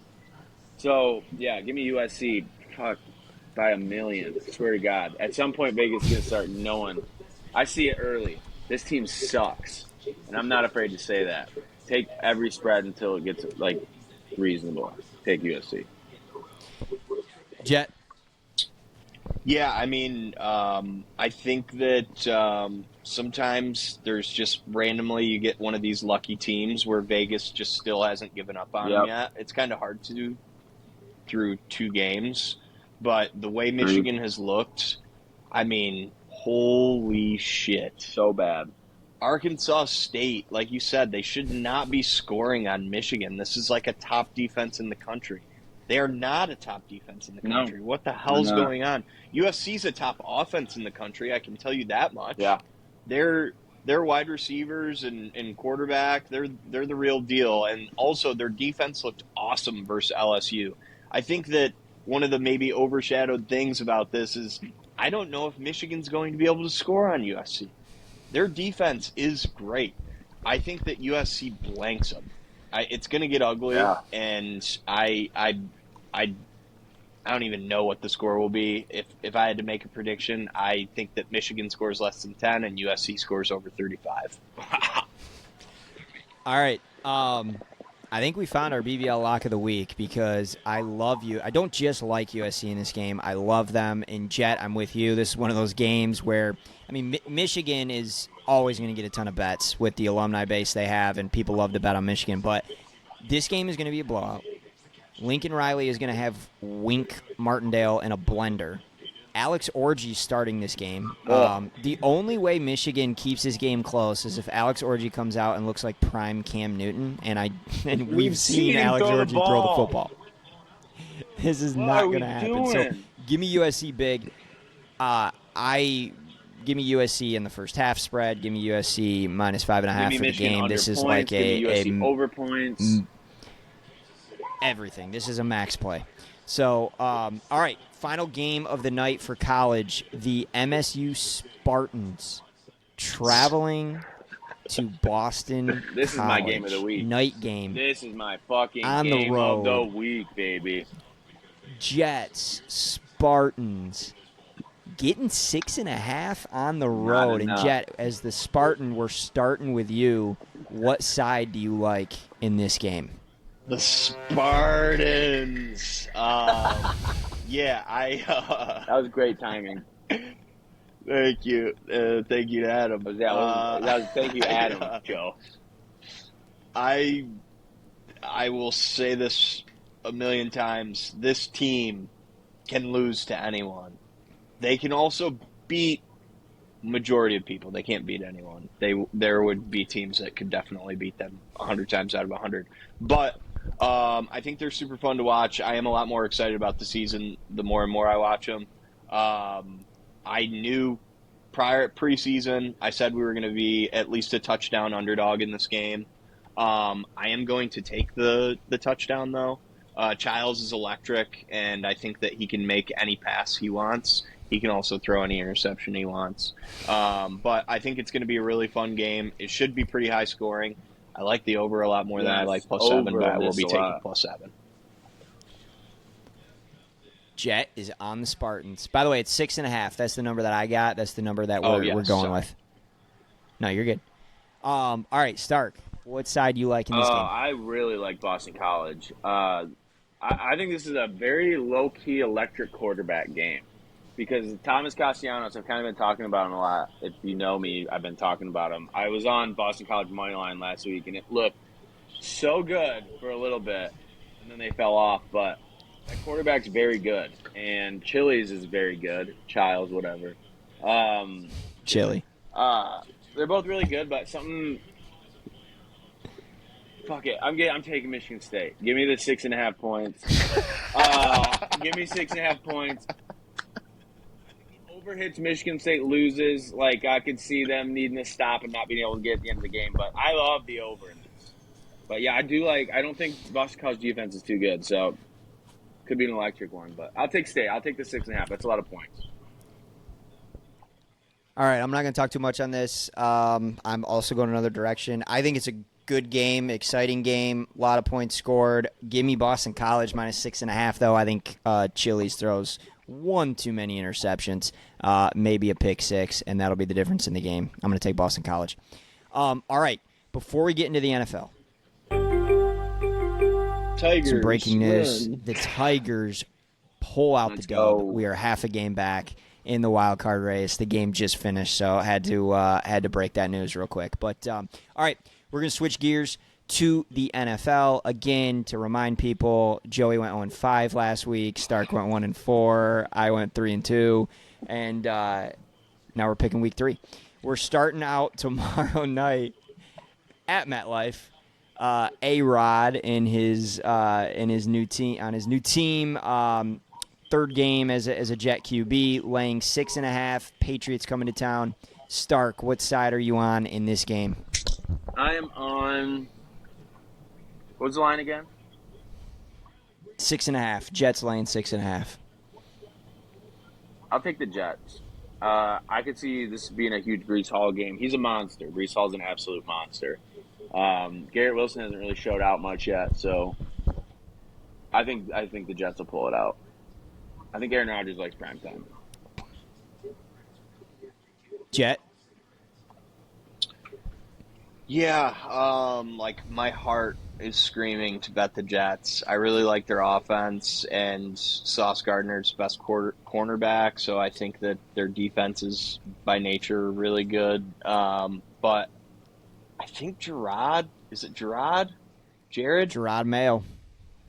So, yeah, give me USC. Fuck, by a million. I swear to God. At some point, Vegas is going to start knowing. I see it early. This team sucks. And I'm not afraid to say that. Take every spread until it gets, reasonable. Take USC. Jet. Yeah, I mean, I think that sometimes there's just randomly you get one of these lucky teams where Vegas just still hasn't given up on them yet. It's kind of hard to do through 2 games, but the way Michigan has looked, I mean, holy shit. So bad. Arkansas State, like you said, they should not be scoring on Michigan. This is like a top defense in the country. They are not a top defense in the No. country. What the hell's No. going on? USC's a top offense in the country. I can tell you that much. Yeah. Their wide receivers and quarterback, they're the real deal. And also their defense looked awesome versus LSU. I think that one of the maybe overshadowed things about this is I don't know if Michigan's going to be able to score on USC. Their defense is great. I think that USC blanks them. It's going to get ugly, and I don't even know what the score will be. If I had to make a prediction, I think that Michigan scores less than 10 and USC scores over 35. All right. I think we found our BBL lock of the week because I love you. I don't just like USC in this game. I love them. And Jet, I'm with you. This is one of those games where, I mean, Michigan is always going to get a ton of bets with the alumni base they have, and people love to bet on Michigan. But this game is going to be a blowout. Lincoln Riley is going to have Wink Martindale in a blender. Alex Orji starting this game. The only way Michigan keeps this game close is if Alex Orji comes out and looks like prime Cam Newton, and we've seen Alex Orji throw the football. This is not going to happen. So give me USC big. Give me USC in the first half spread. Give me USC minus 5.5 for the game. This is like a over points. Everything. This is a max play. So, all right, final game of the night for college. The MSU Spartans traveling to Boston This College. is my game of the week. Night game. This is my fucking on game the road. of the week, baby. Jets, Spartans, getting 6.5 on the road. And Jet, as the Spartan, we're starting with you. What side do you like in this game? The Spartans. That was great timing. Thank you. Thank you to Adam. Thank you, Adam, Joe. I will say this a million times. This team can lose to anyone. They can also beat majority of people. They can't beat anyone. There would be teams that could definitely beat them 100 times out of 100. But I think they're super fun to watch. I am a lot more excited about the season the more and more I watch them. I knew preseason, I said we were going to be at least a touchdown underdog in this game. I am going to take the touchdown, though. Childs is electric, and I think that he can make any pass he wants. He can also throw any interception he wants. But I think it's going to be a really fun game. It should be pretty high scoring. I like the over a lot more than I like +7, but I will be taking +7. Jet is on the Spartans. By the way, it's 6.5. That's the number that I got. That's the number that we're going with. No, you're good. All right, Stark. What side do you like in this game? I really like Boston College. I think this is a very low-key electric quarterback game because Thomas Castellanos, I've kind of been talking about him a lot. If you know me, I've been talking about him. I was on Boston College money line last week, and it looked so good for a little bit, and then they fell off. But that quarterback's very good, and Chili's is very good. Childs, whatever. Chili. They're both really good, but something. Fuck it. I'm taking Michigan State. Give me the 6.5 points. Give me 6.5 points. Overhits Michigan State loses. Like, I could see them needing to stop and not being able to get at the end of the game. But I love the over in this. But yeah, I don't think Boston College defense is too good. So could be an electric one. But I'll take State. I'll take the 6.5. That's a lot of points. All right, I'm not going to talk too much on this. I'm also going another direction. I think it's a good game, exciting game, a lot of points scored. Give me Boston College minus 6.5, though. I think Chili's throws one too many interceptions, maybe a pick six, and that'll be the difference in the game. I'm going to take Boston College. All right, before we get into the NFL, Tigers, some breaking news. Run. The Tigers pull out the dub. We are half a game back in the wild card race. The game just finished, so I had to break that news real quick. But all right, we're going to switch gears to the NFL again to remind people. Joey went 0-5 last week. Stark went 1-4. I went 3-2, and now we're picking week 3. We're starting out tomorrow night at MetLife. A-Rod in his new team. Third game as a Jet QB, laying 6.5. Patriots coming to town. Stark, what side are you on in this game? I am on. What's the line again? 6.5. Jets laying 6.5. I'll take the Jets. I could see this being a huge Brees Hall game. He's a monster. Brees Hall's an absolute monster. Garrett Wilson hasn't really showed out much yet, so I think the Jets will pull it out. I think Aaron Rodgers likes primetime. Jet? Yeah, like my heart is screaming to bet the Jets. I really like their offense, and Sauce Gardner's best cornerback, so I think that their defense is by nature really good. But I think Jared Mayo.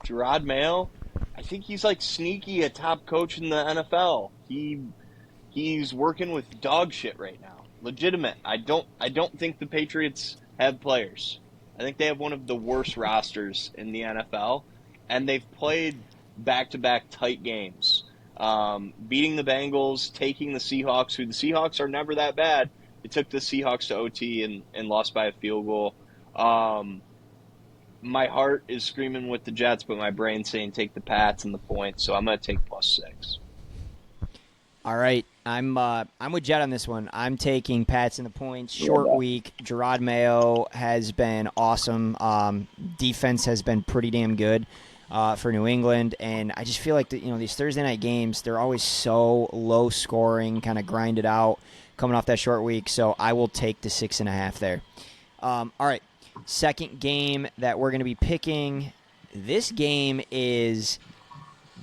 Gerard Mayo. I think he's like sneaky a top coach in the NFL. He's working with dog shit right now. Legitimate. I don't think the Patriots have players. I think they have one of the worst rosters in the NFL, and they've played back-to-back tight games. Beating the Bengals, taking the Seahawks, who the Seahawks are never that bad. They took the Seahawks to OT and lost by a field goal. My heart is screaming with the Jets, but my brain's saying take the Pats and the points, so I'm going to take +6. All right, I'm with Jet on this one. I'm taking Pats in the points. Short week. Gerard Mayo has been awesome. Defense has been pretty damn good for New England, and I just feel like these Thursday night games, they're always so low scoring, kind of grinded out, coming off that short week. So I will take the 6.5 there. All right, second game that we're going to be picking. This game is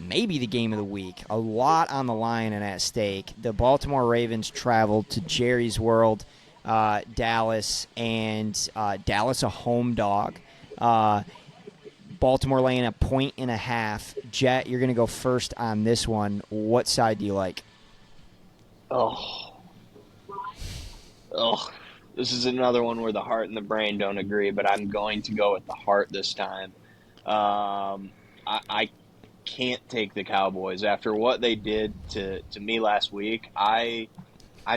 maybe the game of the week. A lot on the line and at stake. The Baltimore Ravens traveled to Jerry's World, Dallas, and Dallas a home dog. Baltimore laying 1.5. Jet, you're going to go first on this one. What side do you like? Oh, this is another one where the heart and the brain don't agree, but I'm going to go with the heart this time. I can't take the Cowboys after what they did to me last week. I'm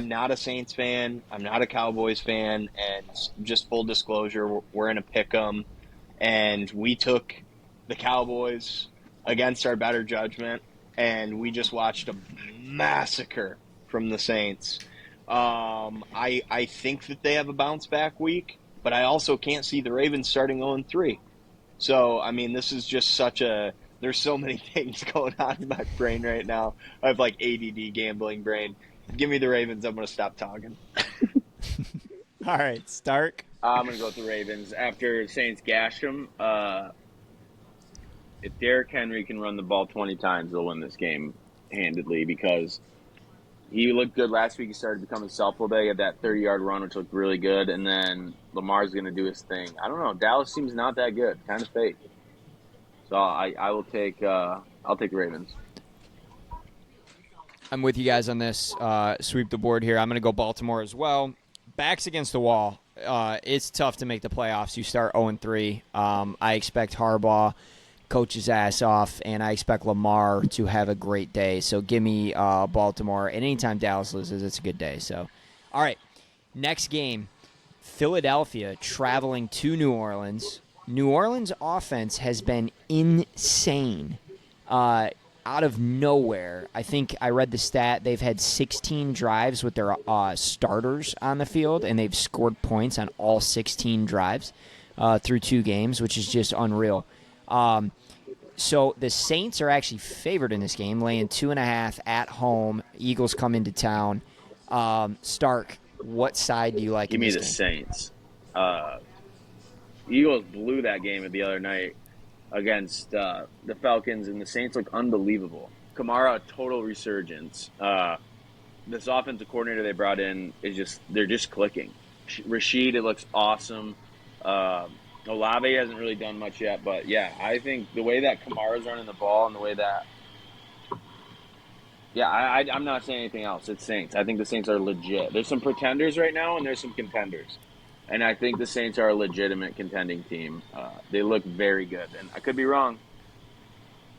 not a Saints fan. I'm not a Cowboys fan. And just full disclosure, we're in a pick'em, and we took the Cowboys against our better judgment, and we just watched a massacre from the Saints. I think that they have a bounce back week, but I also can't see the Ravens starting 0-3. So, I mean, this is just there's so many things going on in my brain right now. I have like ADD gambling brain. Give me the Ravens. I'm going to stop talking. All right, Stark. I'm going to go with the Ravens. After Saints gashed them, if Derrick Henry can run the ball 20 times, they'll win this game handedly because he looked good last week. He started becoming self-will. He had that 30-yard run, which looked really good, and then Lamar's going to do his thing. I don't know. Dallas seems not that good. Kind of fake. So I'll take the Ravens. I'm with you guys on this. Sweep the board here. I'm going to go Baltimore as well. Backs against the wall. It's tough to make the playoffs. You start 0-3. I expect Harbaugh coach his ass off, and I expect Lamar to have a great day. So give me Baltimore. And anytime Dallas loses, it's a good day. So, all right, next game, Philadelphia traveling to New Orleans. New Orleans' offense has been insane. Out of nowhere, I think I read the stat, they've had 16 drives with their starters on the field, and they've scored points on all 16 drives through 2 games, which is just unreal. So the Saints are actually favored in this game, laying 2.5 at home. Eagles come into town. Stark, what side do you like Give in me this the game? Saints. Eagles blew that game the other night against the Falcons, and the Saints look unbelievable. Kamara, total resurgence. This offensive coordinator they brought in they're just clicking. Rashid, it looks awesome. Olave hasn't really done much yet, but yeah, I think the way that Kamara's running the ball and the way that Yeah, I'm not saying anything else. It's Saints. I think the Saints are legit. There's some pretenders right now, and there's some contenders. And I think the Saints are a legitimate contending team. They look very good. And I could be wrong,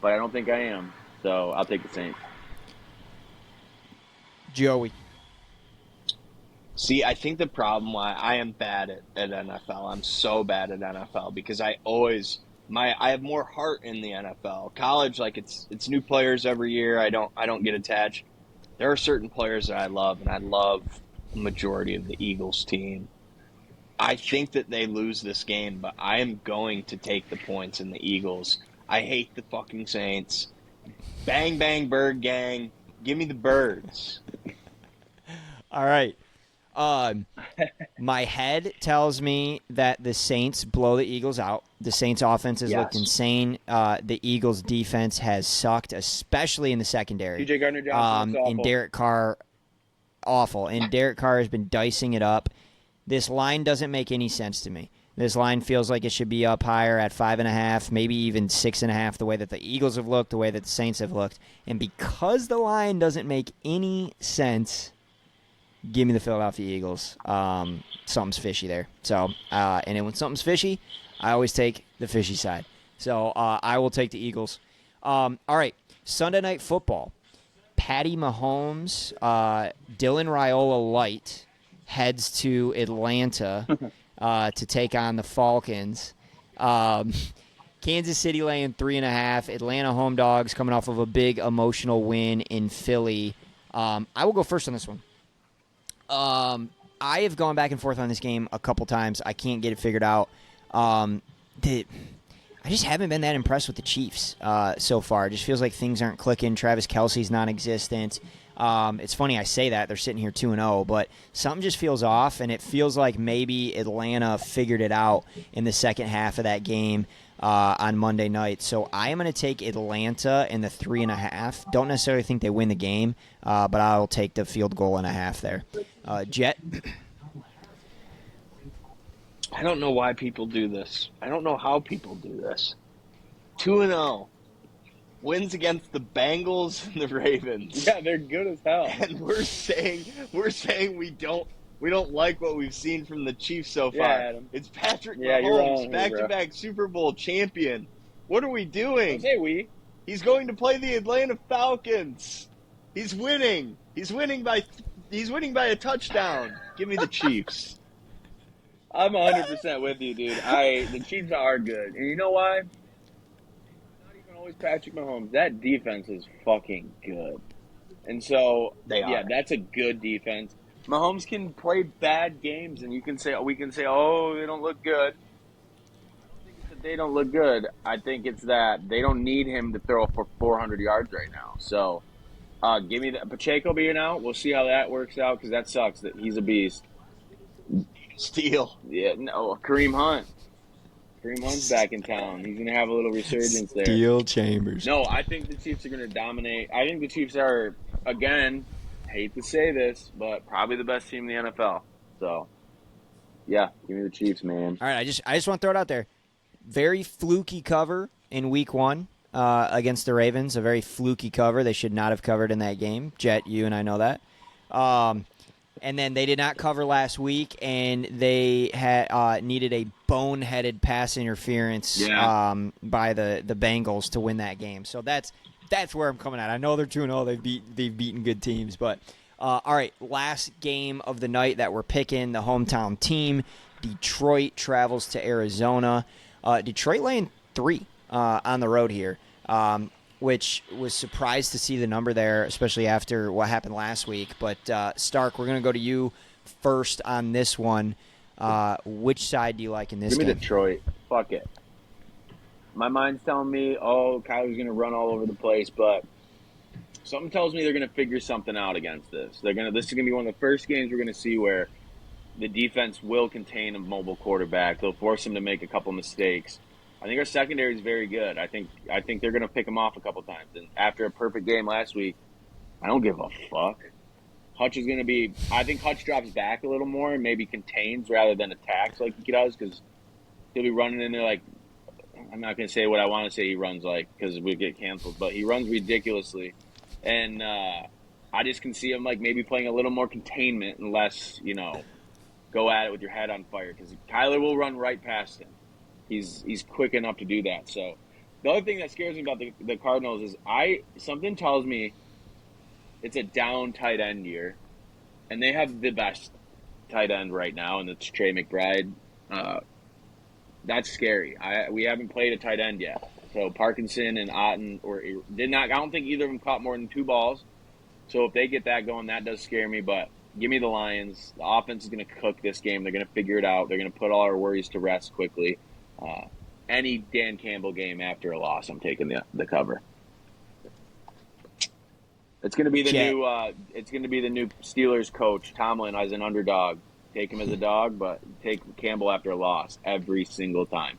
but I don't think I am. So I'll take the Saints. Joey. See, I think the problem why I am bad at NFL. I'm so bad at NFL because I have more heart in the NFL. College, like it's new players every year. I don't get attached. There are certain players that I love, and I love the majority of the Eagles team. I think that they lose this game, but I am going to take the points in the Eagles. I hate the fucking Saints. Bang bang bird gang. Give me the birds. All right. My head tells me that the Saints blow the Eagles out. The Saints' offense has looked insane. The Eagles' defense has sucked, especially in the secondary. TJ Gardner-Johnson looks And awful. Derek Carr, awful. And Derek Carr has been dicing it up. This line doesn't make any sense to me. This line feels like it should be up higher at 5.5, maybe even 6.5, the way that the Eagles have looked, the way that the Saints have looked. And because the line doesn't make any sense, give me the Philadelphia Eagles. Something's fishy there. So, and then when something's fishy, I always take the fishy side. So I will take the Eagles. All right, Sunday Night Football. Patty Mahomes, Dylan Raiola Light heads to Atlanta to take on the Falcons. Kansas City laying 3.5. Atlanta home dogs coming off of a big emotional win in Philly. I will go first on this one. I have gone back and forth on this game a couple times. I can't get it figured out. I just haven't been that impressed with the Chiefs so far. It just feels like things aren't clicking. Travis Kelce's non-existent. It's funny I say that. They're sitting here 2-0, but something just feels off, and it feels like maybe Atlanta figured it out in the second half of that game on Monday night. So I am going to take Atlanta in the 3.5. Don't necessarily think they win the game, but I'll take the field goal and a half there. Jet? I don't know why people do this. I don't know how people do this. 2-0. Wins against the Bengals and the Ravens. Yeah, they're good as hell. And we're saying we don't like what we've seen from the Chiefs so far. Yeah, Adam. It's Patrick Yeah, you're wrong Mahomes, here, back-to-back Super Bowl champion. What are we doing? Don't say we. He's going to play the Atlanta Falcons. He's winning. He's winning by a touchdown. Give me the Chiefs. I'm 100% with you, dude. The Chiefs are good. And you know why? Not even always Patrick Mahomes. That defense is fucking good. And so, They are. yeah, that's a good defense. Mahomes can play bad games, and we can say, oh, they don't look good. I don't think it's that they don't look good. I think it's that they don't need him to throw for 400 yards right now. So, give me the Pacheco being out. We'll see how that works out because that sucks. That he's a beast. Steal. Yeah, no, Kareem Hunt. Kareem Hunt's back in town. He's going to have a little resurgence there. Steel Chambers. No, I think the Chiefs are going to dominate. I think the Chiefs are, again, hate to say this, but probably the best team in the NFL. So, yeah, give me the Chiefs, man. All right, I just want to throw it out there. Very fluky cover in Week 1 against the Ravens. A very fluky cover. They should not have covered in that game. Jet, you and I know that. And then they did not cover last week, and they had needed a boneheaded pass interference by the Bengals to win that game. So that's where I'm coming at. I know they're 2-0. They've beaten good teams, but all right. Last game of the night that we're picking, the hometown team, Detroit travels to Arizona. Detroit laying 3 on the road here. Which was surprised to see the number there, especially after what happened last week. But, Stark, we're going to go to you first on this one. Which side do you like in this Give me game? Detroit. Fuck it. My mind's telling me, Kyler's going to run all over the place, but something tells me they're going to figure something out against this. This is going to be one of the first games we're going to see where the defense will contain a mobile quarterback. They'll force him to make a couple mistakes. I think our secondary is very good. I think they're going to pick him off a couple times. And after a perfect game last week, I don't give a fuck. Hutch is going to be – I think Hutch drops back a little more and maybe contains rather than attacks like he does because he'll be running in there like – I'm not going to say what I want to say he runs like because we get canceled, but he runs ridiculously. And I just can see him like maybe playing a little more containment and less, go at it with your head on fire, because Kyler will run right past him. He's quick enough to do that. So the other thing that scares me about the Cardinals is something tells me it's a down tight end year, and they have the best tight end right now, and it's Trey McBride. That's scary. We haven't played a tight end yet. So Parkinson and Otten did not. I don't think either of them caught more than 2 balls. So if they get that going, that does scare me. But give me the Lions. The offense is going to cook this game. They're going to figure it out. They're going to put all our worries to rest quickly. Any Dan Campbell game after a loss, I'm taking the cover. It's going to be the new. It's going to be the new Steelers coach, Tomlin, as an underdog. Take him as a dog, but take Campbell after a loss every single time.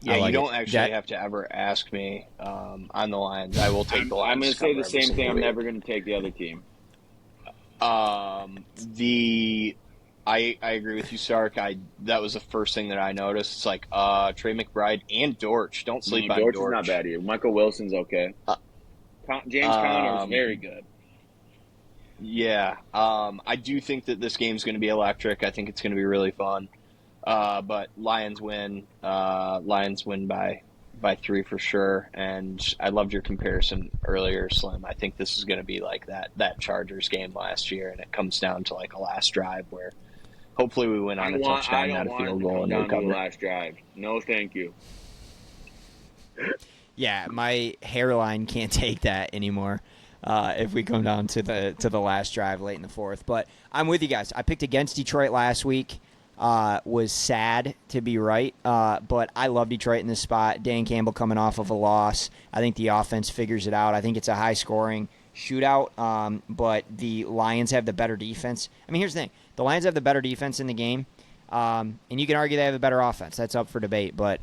Yeah, you don't actually have to ever ask me on the Lions. I will take the Lions. I'm going to say the same thing. I'm never going to take the other team. I agree with you, Sark. That was the first thing that I noticed. It's like Trey McBride and Dortch. Don't sleep on Dortch. Dortch is not bad either. Michael Wilson's okay. James Conner is very good. Yeah. I do think that this game's going to be electric. I think it's going to be really fun. But Lions win. Lions win by 3 for sure. And I loved your comparison earlier, Slim. I think this is going to be like that Chargers game last year, and it comes down to like a last drive where hopefully we win on a touchdown, not a field goal, and we cover. Last drive. No, thank you. Yeah, my hairline can't take that anymore. If we come down to the last drive late in the fourth, but I'm with you guys. I picked against Detroit last week. Was sad to be right, but I love Detroit in this spot. Dan Campbell coming off of a loss. I think the offense figures it out. I think it's a high-scoring shootout, but the Lions have the better defense. I mean, here's the thing. The Lions have the better defense in the game, and you can argue they have a better offense. That's up for debate, but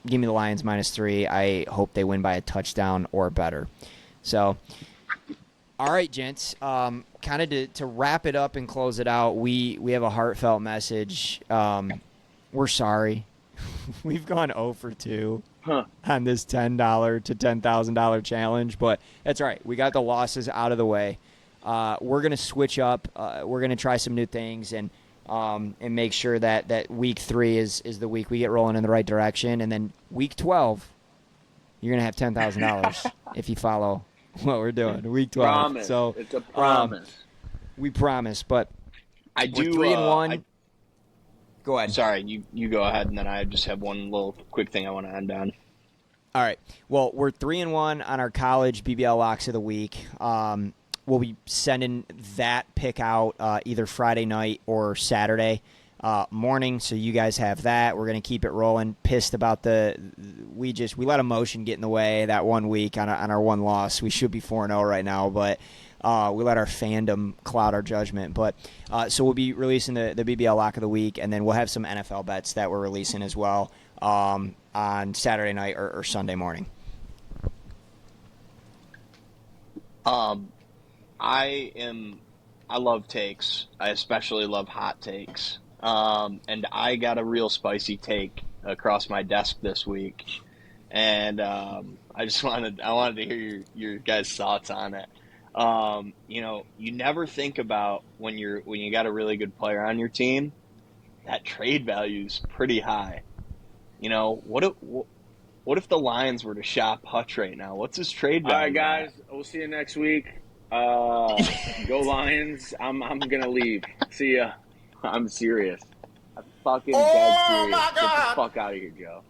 give me the Lions -3. I hope they win by a touchdown or better. So, all right, gents. Kind of to wrap it up and close it out, we have a heartfelt message. We're sorry. We've gone 0 for 2 on this $10 to $10,000 challenge, but that's all right. We got the losses out of the way. We're going to switch up. We're going to try some new things and make sure that week 3 is the week we get rolling in the right direction. And then week 12, you're going to have $10,000 if you follow what we're doing. Week 12. Promise. So it's a promise. We promise, but I do. We're 3-1. Go ahead. Sorry, you go ahead, and then I just have one little quick thing I want to end on. All right. Well, we're 3-1 on our college BBL locks of the week. We'll be sending that pick out either Friday night or Saturday morning, so you guys have that. We're going to keep it rolling. Pissed about we let emotion get in the way that 1 week on our one loss. We should be 4-0 right now, but we let our fandom cloud our judgment. But so we'll be releasing the BBL lock of the week, and then we'll have some NFL bets that we're releasing as well on Saturday night or Sunday morning. I love takes. I especially love hot takes. And I got a real spicy take across my desk this week, and I wanted to hear your guys' thoughts on it. You never think about when you got a really good player on your team, that trade value is pretty high. What if the Lions were to shop Hutch right now? What's his trade value? All right, guys, we'll see you next week. Go Lions! I'm gonna leave. See ya. I'm serious. I'm fucking dead serious. Get the fuck out of here, Joe.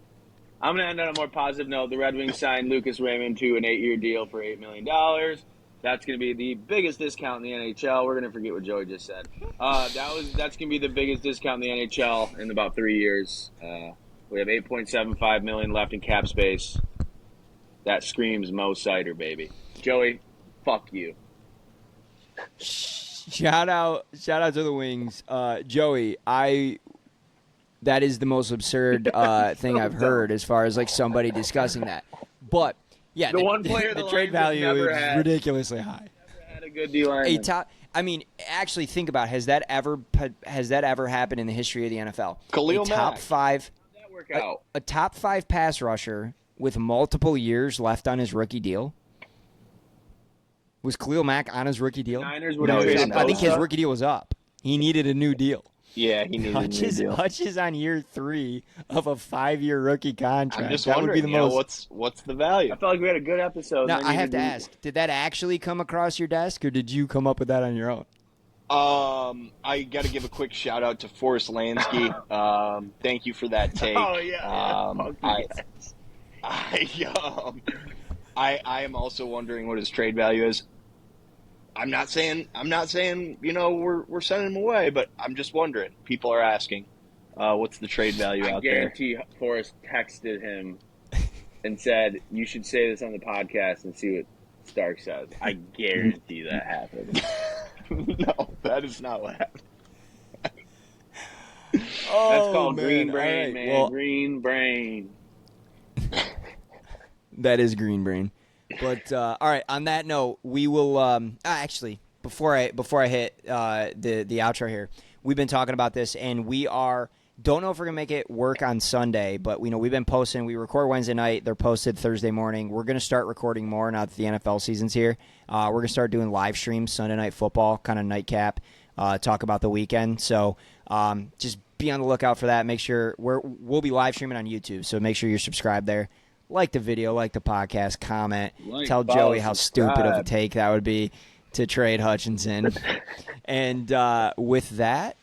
I'm going to end on a more positive note. The Red Wings signed Lucas Raymond to an 8-year deal for $8 million. That's going to be the biggest discount in the NHL. We're going to forget what Joey just said. That's going to be the biggest discount in the NHL in about 3 years. We have $8.75 million left in cap space. That screams Mo Sider, baby. Joey, fuck you. Shout out to the Wings. Joey, that is the most absurd thing I've heard as far as like somebody discussing that. But yeah, the one player the trade value is ridiculously high. Never had a good deal on him. Actually think about has that ever happened in the history of the NFL? Khalil top Mack. 5 How'd that work out? A top 5 pass rusher with multiple years left on his rookie deal. Was Khalil Mack on his rookie deal? Niners would No, have he's traded not. I think his Bosa. rookie deal was up. He needed a new deal. Yeah, he needed a new deal. Hutch is on year 3 of a 5-year rookie contract. I'm just that wondering, would be the most. what's the value? I felt like we had a good episode. Now and then I you have to did- ask: did that actually come across your desk, or did you come up with that on your own? I got to give a quick shout out to Forrest Lansky. Thank you for that take. Oh, yeah. Fuck I am also wondering what his trade value is. I'm not saying we're sending him away, but I'm just wondering. People are asking, what's the trade value I out there? guarantee Forrest texted him and said, "You should say this on the podcast and see what Stark says." I guarantee that happened. No, that is not what happened. That's called green brain, All right, man. well, Green brain. that is green brain. But all right. On that note, we will actually before I hit the outro here, we've been talking about this, and we don't know if we're gonna make it work on Sunday, but we've been posting. We record Wednesday night. They're posted Thursday morning. We're gonna start recording more now that the NFL season's here. We're gonna start doing live streams Sunday night football, kind of nightcap, talk about the weekend. So just be on the lookout for that. Make sure we'll be live streaming on YouTube, so make sure you're subscribed there. Like the video, like the podcast, comment, tell follow, Joey how stupid of a subscribe. take that would be to trade Hutchinson. And with that,